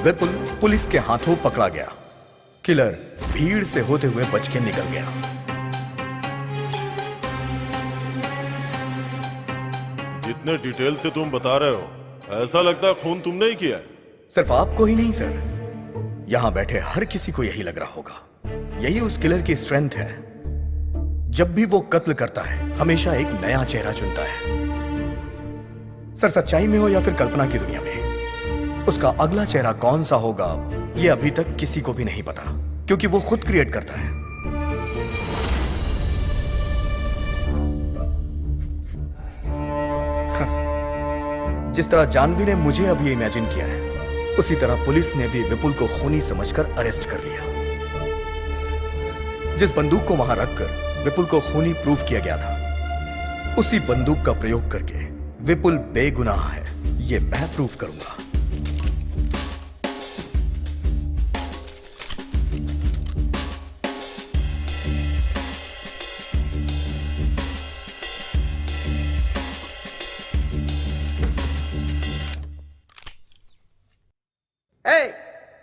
विपुल पुलिस के हाथों पकड़ा गया। किलर भीड़ से होते हुए बच के निकल गया।
जितने डिटेल से तुम बता रहे हो, ऐसा लगता है खून तुमने ही किया है।
सिर्फ आपको ही नहीं सर, यहां बैठे हर किसी को यही लग रहा होगा। यही उस किलर की स्ट्रेंथ है। जब भी वो कत्ल करता है, हमेशा एक नया चेहरा चुनता है। सर, सच्चाई में हो या फिर कल्पना की दुनिया में, उसका अगला चेहरा कौन सा होगा ये अभी तक किसी को भी नहीं पता, क्योंकि वो खुद क्रिएट करता है। जिस तरह जानवी ने मुझे अभी इमेजिन किया है, उसी तरह पुलिस ने भी विपुल को खूनी समझकर अरेस्ट कर लिया। जिस बंदूक को वहां रखकर विपुल को खूनी प्रूफ किया गया था, उसी बंदूक का प्रयोग करके विपुल बेगुनाह है, ये मैं प्रूफ करूंगा।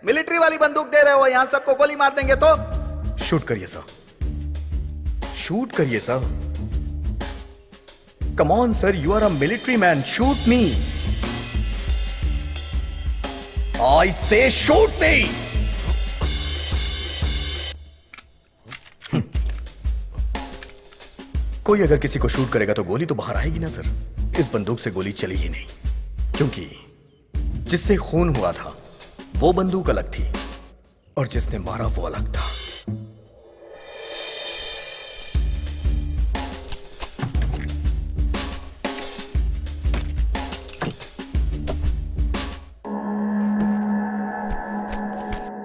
मिलिट्री वाली बंदूक दे रहे हो, यहां सबको गोली मार देंगे तो?
शूट करिए सर, शूट करिए sir. Come on sir, you are a military man, shoot me. I say shoot मी। कोई अगर किसी को शूट करेगा तो गोली तो बाहर आएगी ना सर। इस बंदूक से गोली चली ही नहीं, क्योंकि जिससे खून हुआ था वो बंदूक अलग थी और जिसने मारा वो अलग था।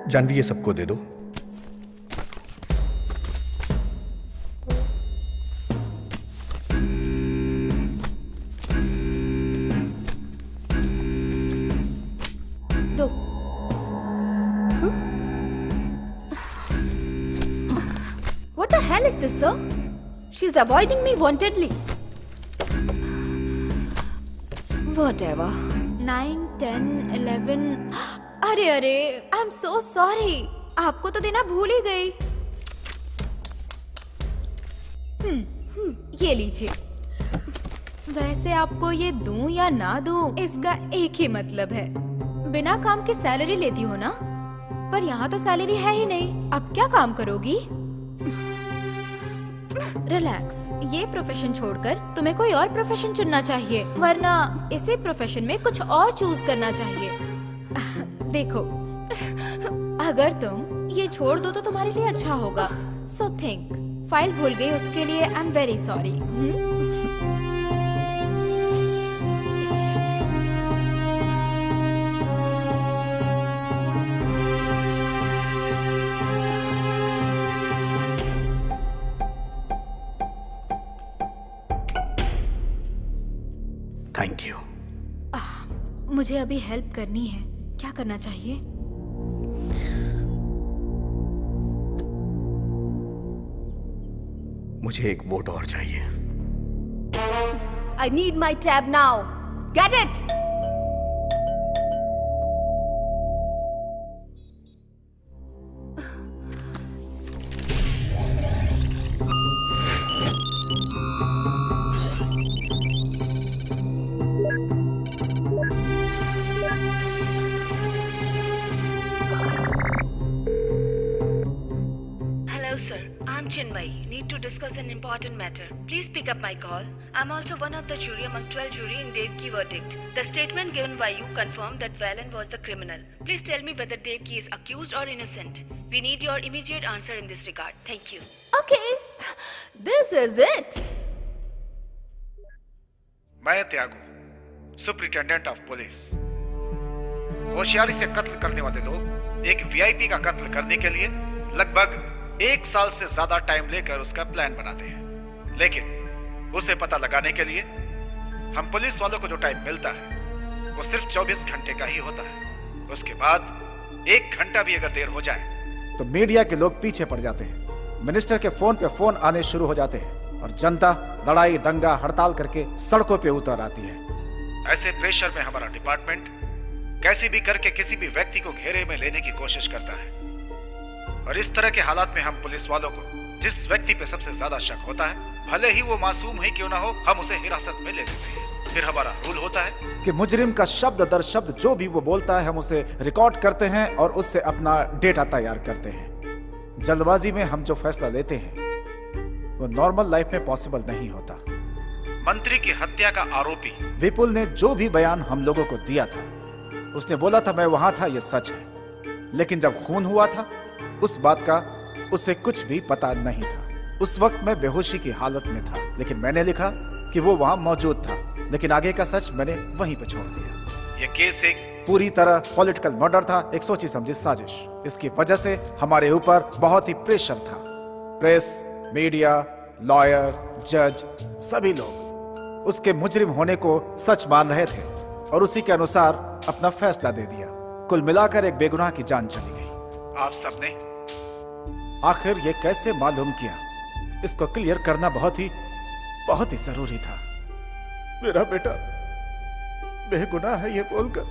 जानवी, ये सबको दे दो।
What the hell is this, sir? She's avoiding me wantedly. Whatever.
9, 10, 11. अरे अरे, आई एम सो सॉरी। आपको तो देना भूल ही गई। ये लीजिए। वैसे आपको ये दूं या ना दूं, इसका एक ही मतलब है। बिना काम के सैलरी लेती हो ना, पर यहाँ तो सैलरी है ही नहीं। अब क्या काम करोगी? रिलैक्स, ये प्रोफेशन छोड़कर तुम्हें कोई और प्रोफेशन चुनना चाहिए, वरना इसी प्रोफेशन में कुछ और चूज करना चाहिए। देखो, अगर तुम ये छोड़ दो तो तुम्हारे लिए अच्छा होगा। So think. फाइल भूल गई, उसके लिए I am very sorry.
Thank you.
मुझे अभी हेल्प करनी है, क्या करना चाहिए?
मुझे एक वोट और चाहिए।
I need my tab now. Get it? Hello, sir. I'm Chinmay. Need to discuss an important matter. Please pick up my call. I'm also one of the jury among 12 jury in Devki verdict. The statement given by you confirmed that Valen was the criminal. Please tell me whether Devki is accused or innocent. We need your immediate answer in this regard. Thank you. Okay. This is it.
मैं त्यागू, superintendent of police. होशियारी से कत्ल करने वाले लोग एक VIP का कत्ल करने के लिए लगभग 1 साल से ज्यादा टाइम लेकर उसका प्लान बनाते हैं, लेकिन उसे पता लगाने के लिए हम पुलिस वालों को जो टाइम मिलता है वो सिर्फ 24 घंटे का ही होता है। उसके बाद 1 घंटा भी अगर देर हो जाए
तो मीडिया के लोग पीछे पड़ जाते हैं, मिनिस्टर के फोन पे फोन आने शुरू हो जाते हैं और जनता लड़ाई दंगा हड़ताल करके सड़कों पे उतर आती है।
ऐसे प्रेशर में हमारा डिपार्टमेंट कैसे भी करके किसी भी व्यक्ति को घेरे में लेने की कोशिश करता है, और इस तरह के हालात में हम पुलिस वालों को जिस व्यक्ति पे सबसे ज्यादा शक होता है, भले ही वो मासूम ही क्यों ना हो, हम उसे हिरासत में ले लेते हैं। फिर हमारा रूल होता है
कि मुजरिम का शब्द दर शब्द जो भी वो बोलता है हम उसे रिकॉर्ड करते हैं और उससे अपना डेटा तैयार करते हैं। जल्दबाजी में हम जो फैसला लेते हैं वो नॉर्मल लाइफ में पॉसिबल नहीं होता।
मंत्री की हत्या का आरोपी
विपुल ने जो भी बयान हम लोगों को दिया था, उसने बोला था मैं वहां था, ये सच है, लेकिन जब खून हुआ था उस बात का उसे कुछ भी पता नहीं था। उस वक्त मैं बेहोशी की हालत में था, लेकिन मैंने लिखा कि वो वहां मौजूद था, लेकिन आगे का सच मैंने वहीं पे छोड़ दिया।
ये केस एक
पूरी तरह पॉलिटिकल मर्डर था, एक सोची समझी साजिश। इसकी वजह से हमारे ऊपर बहुत ही प्रेशर था। प्रेस, मीडिया, लॉयर, जज, सभी लोग उसके मुजरिम होने को सच मान रहे थे और उसी के अनुसार अपना फैसला दे दिया। कुल मिलाकर एक बेगुनाह की जान चली गई।
आप सबने
आखिर ये कैसे मालूम किया, इसको क्लियर करना बहुत ही जरूरी था। मेरा बेटा बेगुनाह है ये बोलकर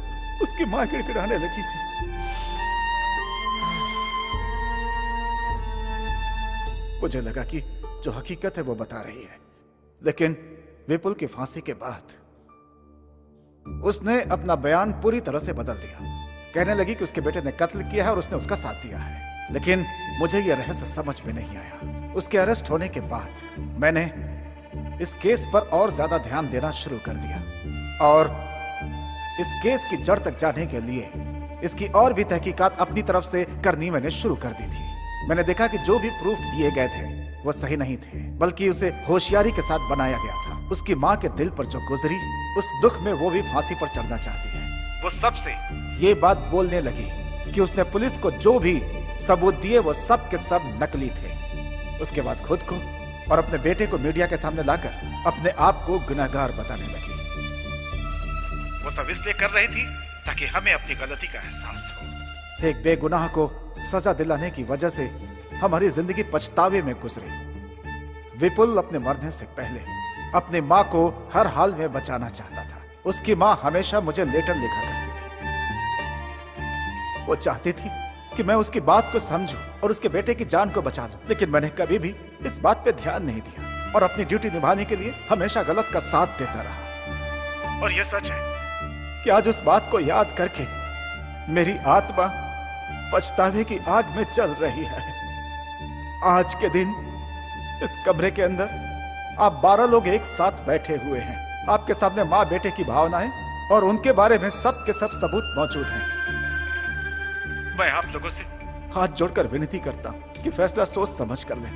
उसकी मां गिड़गिड़ाने लगी थी। मुझे लगा कि जो हकीकत है वो बता रही है, लेकिन विपुल की फांसी के बाद उसने अपना बयान पूरी तरह से बदल दिया। कहने लगी कि उसके बेटे ने कत्ल किया है और उसने उसका साथ दिया है, लेकिन मुझे यह रहस्य समझ में नहीं आया। उसके अरेस्ट होने के बाद मैंने इस केस पर और ज्यादा ध्यान देना शुरू कर दिया और इस केस की जड़ तक जाने के लिए इसकी और भी तहकीकात अपनी तरफ से करनी मैंने शुरू कर दी थी। मैंने देखा कि जो भी प्रूफ दिए गए थे वो सही नहीं थे, बल्कि उसे होशियारी के साथ बनाया गया था। उसकी माँ के दिल पर जो गुजरी, उस दुख में वो भी फांसी पर चढ़ना चाहती है।
वो सबसे
ये बात बोलने लगी कि उसने पुलिस को जो भी सबूत दिए वो सब के सब नकली थे। उसके बाद खुद को और अपने बेटे को मीडिया के सामने लाकर अपने आप को गुनहगार बताने लगी।
वो सब इसलिए कर रही थी ताकि हमें अपनी गलती का एहसास हो।
एक बेगुनाह को सजा दिलाने की वजह से हमारी जिंदगी पछतावे में गुजरी। विपुल अपने मरने से पहले अपनी माँ को हर हाल में बचाना चाहता था। उसकी माँ हमेशा मुझे लेटर लिखा करती थी। वो चाहती थी कि मैं उसकी बात को समझूं और उसके बेटे की जान को बचा लूं, लेकिन मैंने कभी भी इस बात पे ध्यान नहीं दिया। और अपनी ड्यूटी निभाने के लिए हमेशा गलत का साथ देता रहा।
और ये सच है
कि आज उस बात को याद करके मेरी आत्मा पछतावे की आग में जल रही है। आज के दिन इस कमरे के अंदर आप 12 लोग एक साथ बैठे हुए हैं। आपके सामने माँ बेटे की भावनाएं और उनके बारे में सब के सब सबूत मौजूद हैं।
मैं आप लोगों से
हाथ जोड़कर विनती करता हूं कि फैसला सोच समझ कर लें।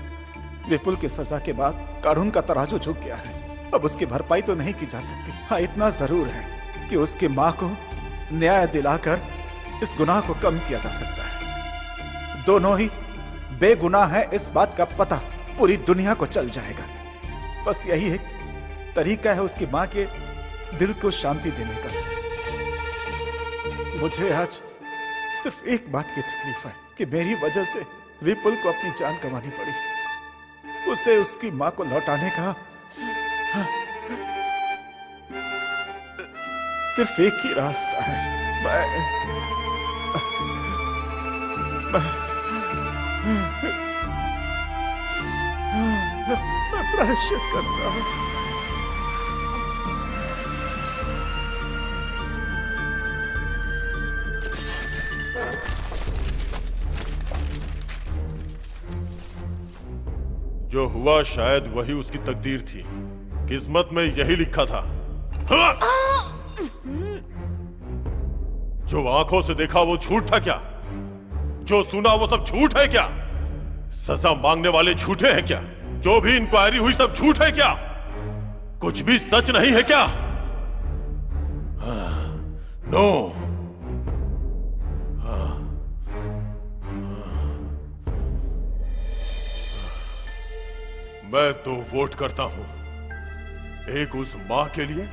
विपुल की सजा के बाद कानून का तराजू झुक गया है। अब उसकी भरपाई तो नहीं की जा सकती। हाँ, इतना जरूर है कि उसकी माँ को न्याय दिलाकर इस गुनाह को कम किया जा सकता है। दोनों ही बेगुनाह है, इस बात का पता पूरी दुनिया को चल जाएगा। बस यही एक तरीका है उसकी माँ के दिल को शांति देने का। मुझे आज सिर्फ एक बात की तकलीफ है कि मेरी वजह से विपुल को अपनी जान गंवानी पड़ी। उसे उसकी माँ को लौटाने का सिर्फ एक ही रास्ता है। मैं प्रायश्चित करता हूं।
जो हुआ शायद वही उसकी तकदीर थी। किस्मत में यही लिखा था। हाँ! जो आंखों से देखा वो झूठ था क्या? जो सुना वो सब झूठ है क्या? सजा मांगने वाले झूठे हैं क्या? जो भी इंक्वायरी हुई सब झूठ है क्या? कुछ भी सच नहीं है क्या? नो। मैं तो वोट करता हूं, एक उस मां के लिए,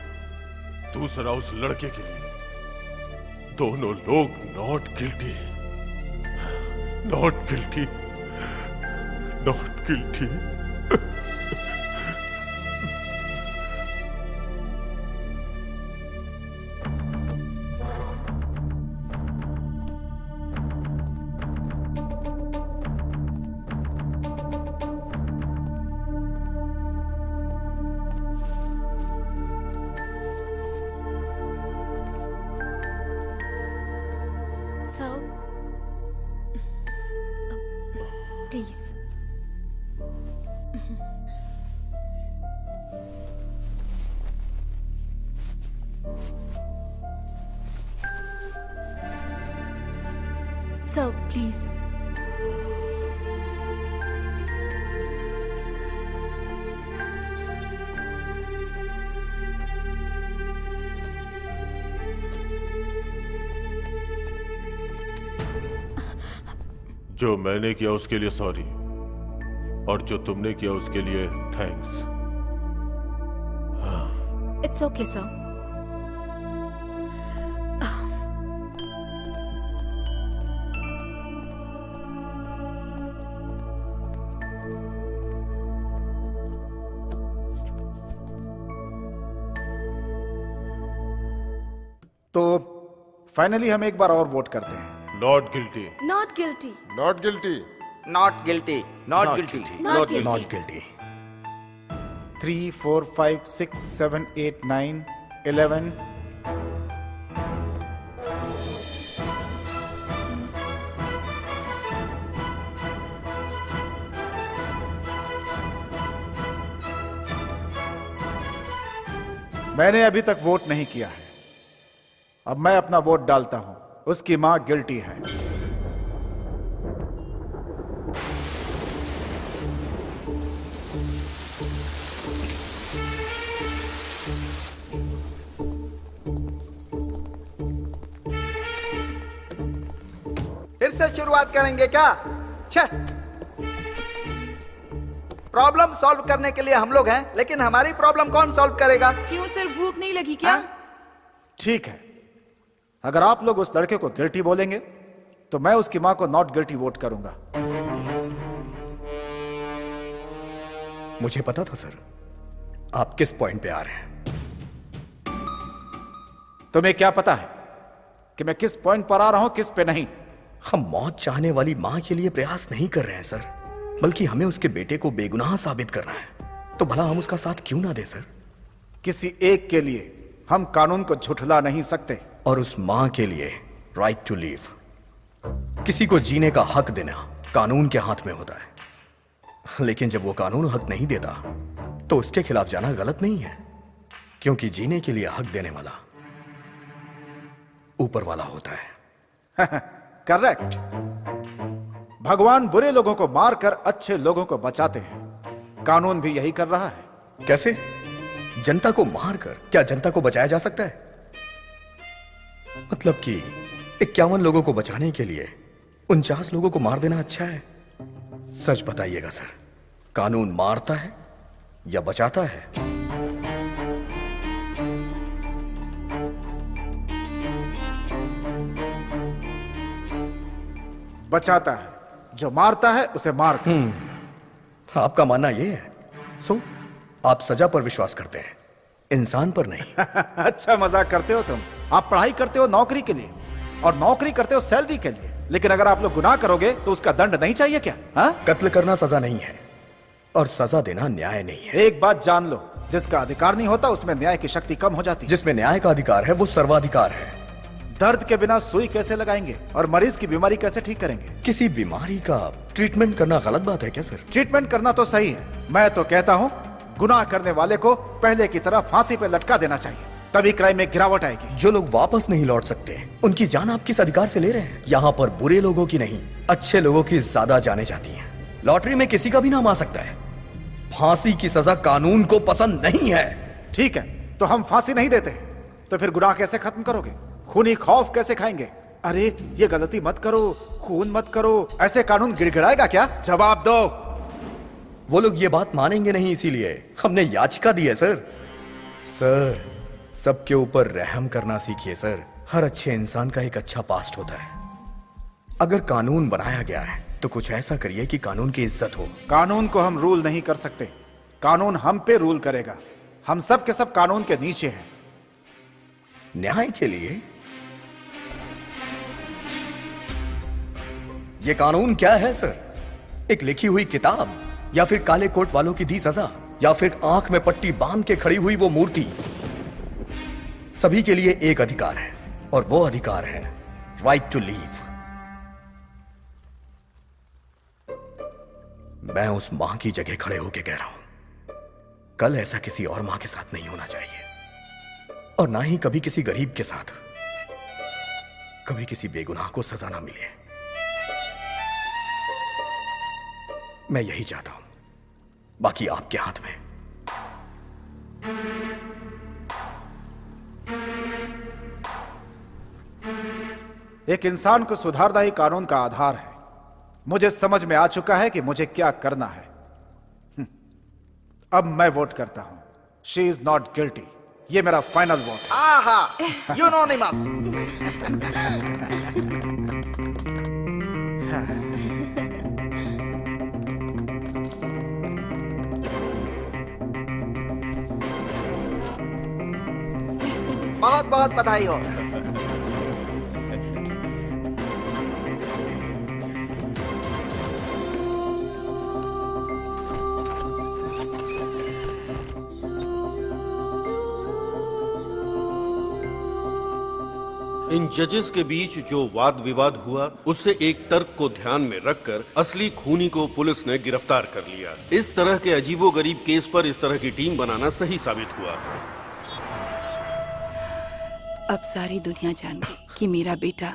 दूसरा उस लड़के के लिए। दोनों लोग not guilty, not guilty, not guilty.
Please sir, please.
जो मैंने किया उसके लिए सॉरी, और जो तुमने किया उसके लिए थैंक्स।
It's okay sir.
तो फाइनली हम एक बार और वोट करते हैं।
Not guilty,
not guilty,
not guilty,
not guilty,
not guilty,
not guilty.
Not guilty.
3, 4, 5, 6, 7, 8, 9, 11। मैंने अभी तक वोट नहीं किया है। अब मैं अपना वोट डालता हूं। उसकी मां गिल्टी है।
फिर से शुरुआत करेंगे क्या? प्रॉब्लम सॉल्व करने के लिए हम लोग हैं, लेकिन हमारी प्रॉब्लम कौन सॉल्व करेगा?
क्यों सर, भूख नहीं लगी क्या?
ठीक है, अगर आप लोग उस लड़के को गिल्टी बोलेंगे तो मैं उसकी मां को नॉट गिल्टी वोट करूंगा।
मुझे पता था सर आप किस पॉइंट पे आ रहे हैं।
तुम्हें क्या पता है कि मैं किस पॉइंट पर आ रहा हूं, किस पे नहीं?
हम मौत चाहने वाली मां के लिए प्रयास नहीं कर रहे हैं सर, बल्कि हमें उसके बेटे को बेगुनाह साबित करना है। तो भला हम उसका साथ क्यों ना दे सर?
किसी एक के लिए हम कानून को झुठला नहीं सकते।
और उस मां के लिए राइट टू लीव, किसी को जीने का हक देना कानून के हाथ में होता है। लेकिन जब वो कानून हक नहीं देता तो उसके खिलाफ जाना गलत नहीं है, क्योंकि जीने के लिए हक देने वाला ऊपर वाला होता है।
करेक्ट। भगवान बुरे लोगों को मारकर अच्छे लोगों को बचाते हैं। कानून भी यही कर रहा है।
कैसे? जनता को मारकर क्या जनता को बचाया जा सकता है? मतलब कि 51 लोगों को बचाने के लिए 49 लोगों को मार देना अच्छा है? सच बताइएगा सर, कानून मारता है या बचाता है?
बचाता है। जो मारता है उसे मार।
आपका मानना यह है? सो आप सजा पर विश्वास करते हैं, इंसान पर नहीं।
अच्छा मजाक करते हो तुम। आप पढ़ाई करते हो नौकरी के लिए, और नौकरी करते हो सैलरी के लिए, लेकिन अगर आप लोग गुनाह करोगे तो उसका दंड नहीं चाहिए क्या? हाँ?
कत्ल करना सजा नहीं है और सजा देना न्याय नहीं है।
एक बात जान लो, जिसका अधिकार नहीं होता उसमें न्याय की शक्ति कम हो जाती है।
जिसमें न्याय का अधिकार है वो सर्वाधिकार है।
दर्द के बिना सुई कैसे लगाएंगे और मरीज की बीमारी कैसे ठीक करेंगे?
किसी बीमारी का ट्रीटमेंट करना गलत बात है क्या सर?
ट्रीटमेंट करना तो सही है। मैं तो कहता हूँ गुनाह करने वाले को पहले की तरह फांसी पे लटका देना चाहिए, तभी क्राइम में गिरावट आएगी।
जो लोग वापस नहीं लौट सकते उनकी जान आप किस अधिकार से ले रहे हैं? यहाँ पर बुरे लोगों की नहीं, अच्छे लोगों की ज्यादा जाने जाती हैं। लॉटरी में किसी का भी नाम आ सकता है। फांसी की सजा कानून को पसंद नहीं है।
ठीक है, तो हम फांसी नहीं देते, तो फिर गुनाह कैसे खत्म करोगे? खूनी खौफ कैसे खाएंगे? अरे ये गलती मत करो, खून मत करो, ऐसे कानून गिड़गिड़ाएगा क्या? जवाब दो।
वो लोग ये बात मानेंगे नहीं, इसीलिए हमने याचिका दी है सर। सर, सबके ऊपर रहम करना सीखिए सर। हर अच्छे इंसान का एक अच्छा पास्ट होता है। अगर कानून बनाया गया है तो कुछ ऐसा करिए कि कानून की इज्जत हो।
कानून को हम रूल नहीं कर सकते, कानून हम पे रूल करेगा। हम सब के सब कानून के नीचे हैं।
न्याय के लिए ये कानून क्या है सर? एक लिखी हुई किताब, या फिर काले कोट वालों की दी सजा, या फिर आंख में पट्टी बांध के खड़ी हुई वो मूर्ति? सभी के लिए एक अधिकार है, और वो अधिकार है राइट टू लीव। मैं उस मां की जगह खड़े होकर कह रहा हूं, कल ऐसा किसी और मां के साथ नहीं होना चाहिए, और ना ही कभी किसी गरीब के साथ, कभी किसी बेगुनाह को सजा ना मिले। मैं यही चाहता हूं, बाकी आपके हाथ में।
एक इंसान को सुधारना ही कानून का आधार है। मुझे समझ में आ चुका है कि मुझे क्या करना है। अब मैं वोट करता हूं। She is not guilty. ये मेरा फाइनल वोट।
आहा, यूनोनिमस। बहुत बहुत बधाई हो।
इन जजेस के बीच जो वाद विवाद हुआ उससे एक तर्क को ध्यान में रखकर असली खूनी को पुलिस ने गिरफ्तार कर लिया। इस तरह के अजीबोगरीब केस पर इस तरह की टीम बनाना सही साबित हुआ।
अब सारी दुनिया जान गई कि मेरा बेटा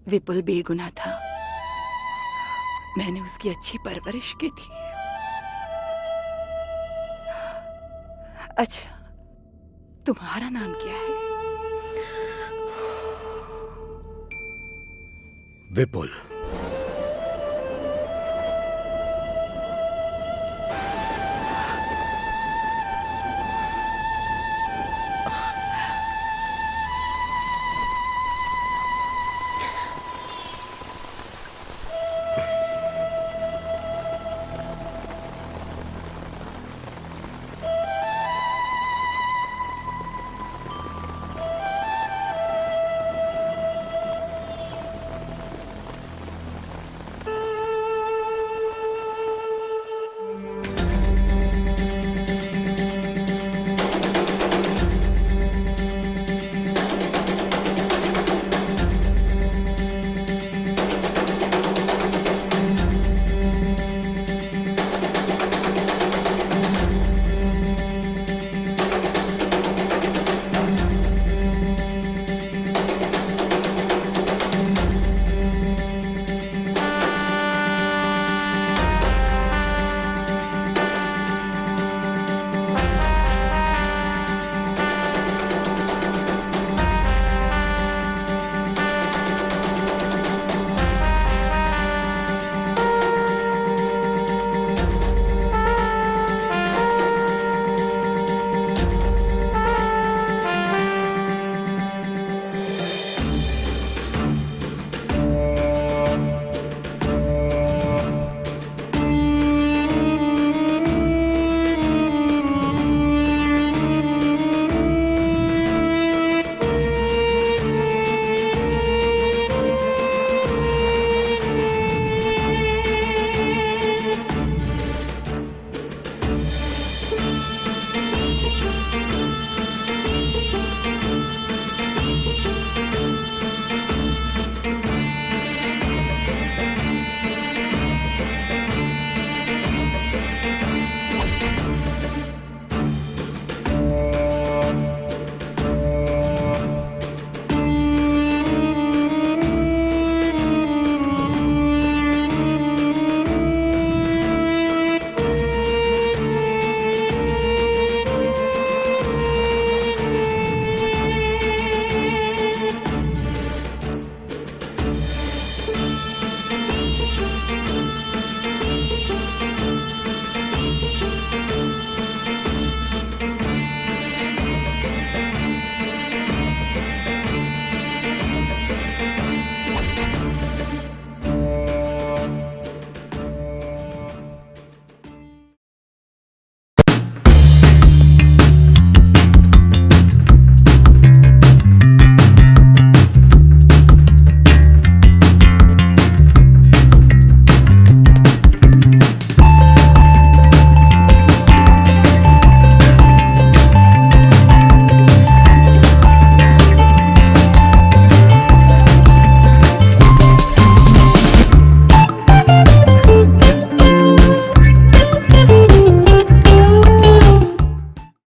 विपुल बेगुनाह था। मैंने उसकी अच्छी परवरिश की थी। अच्छा, तुम्हारा नाम क्या है?
विपुल।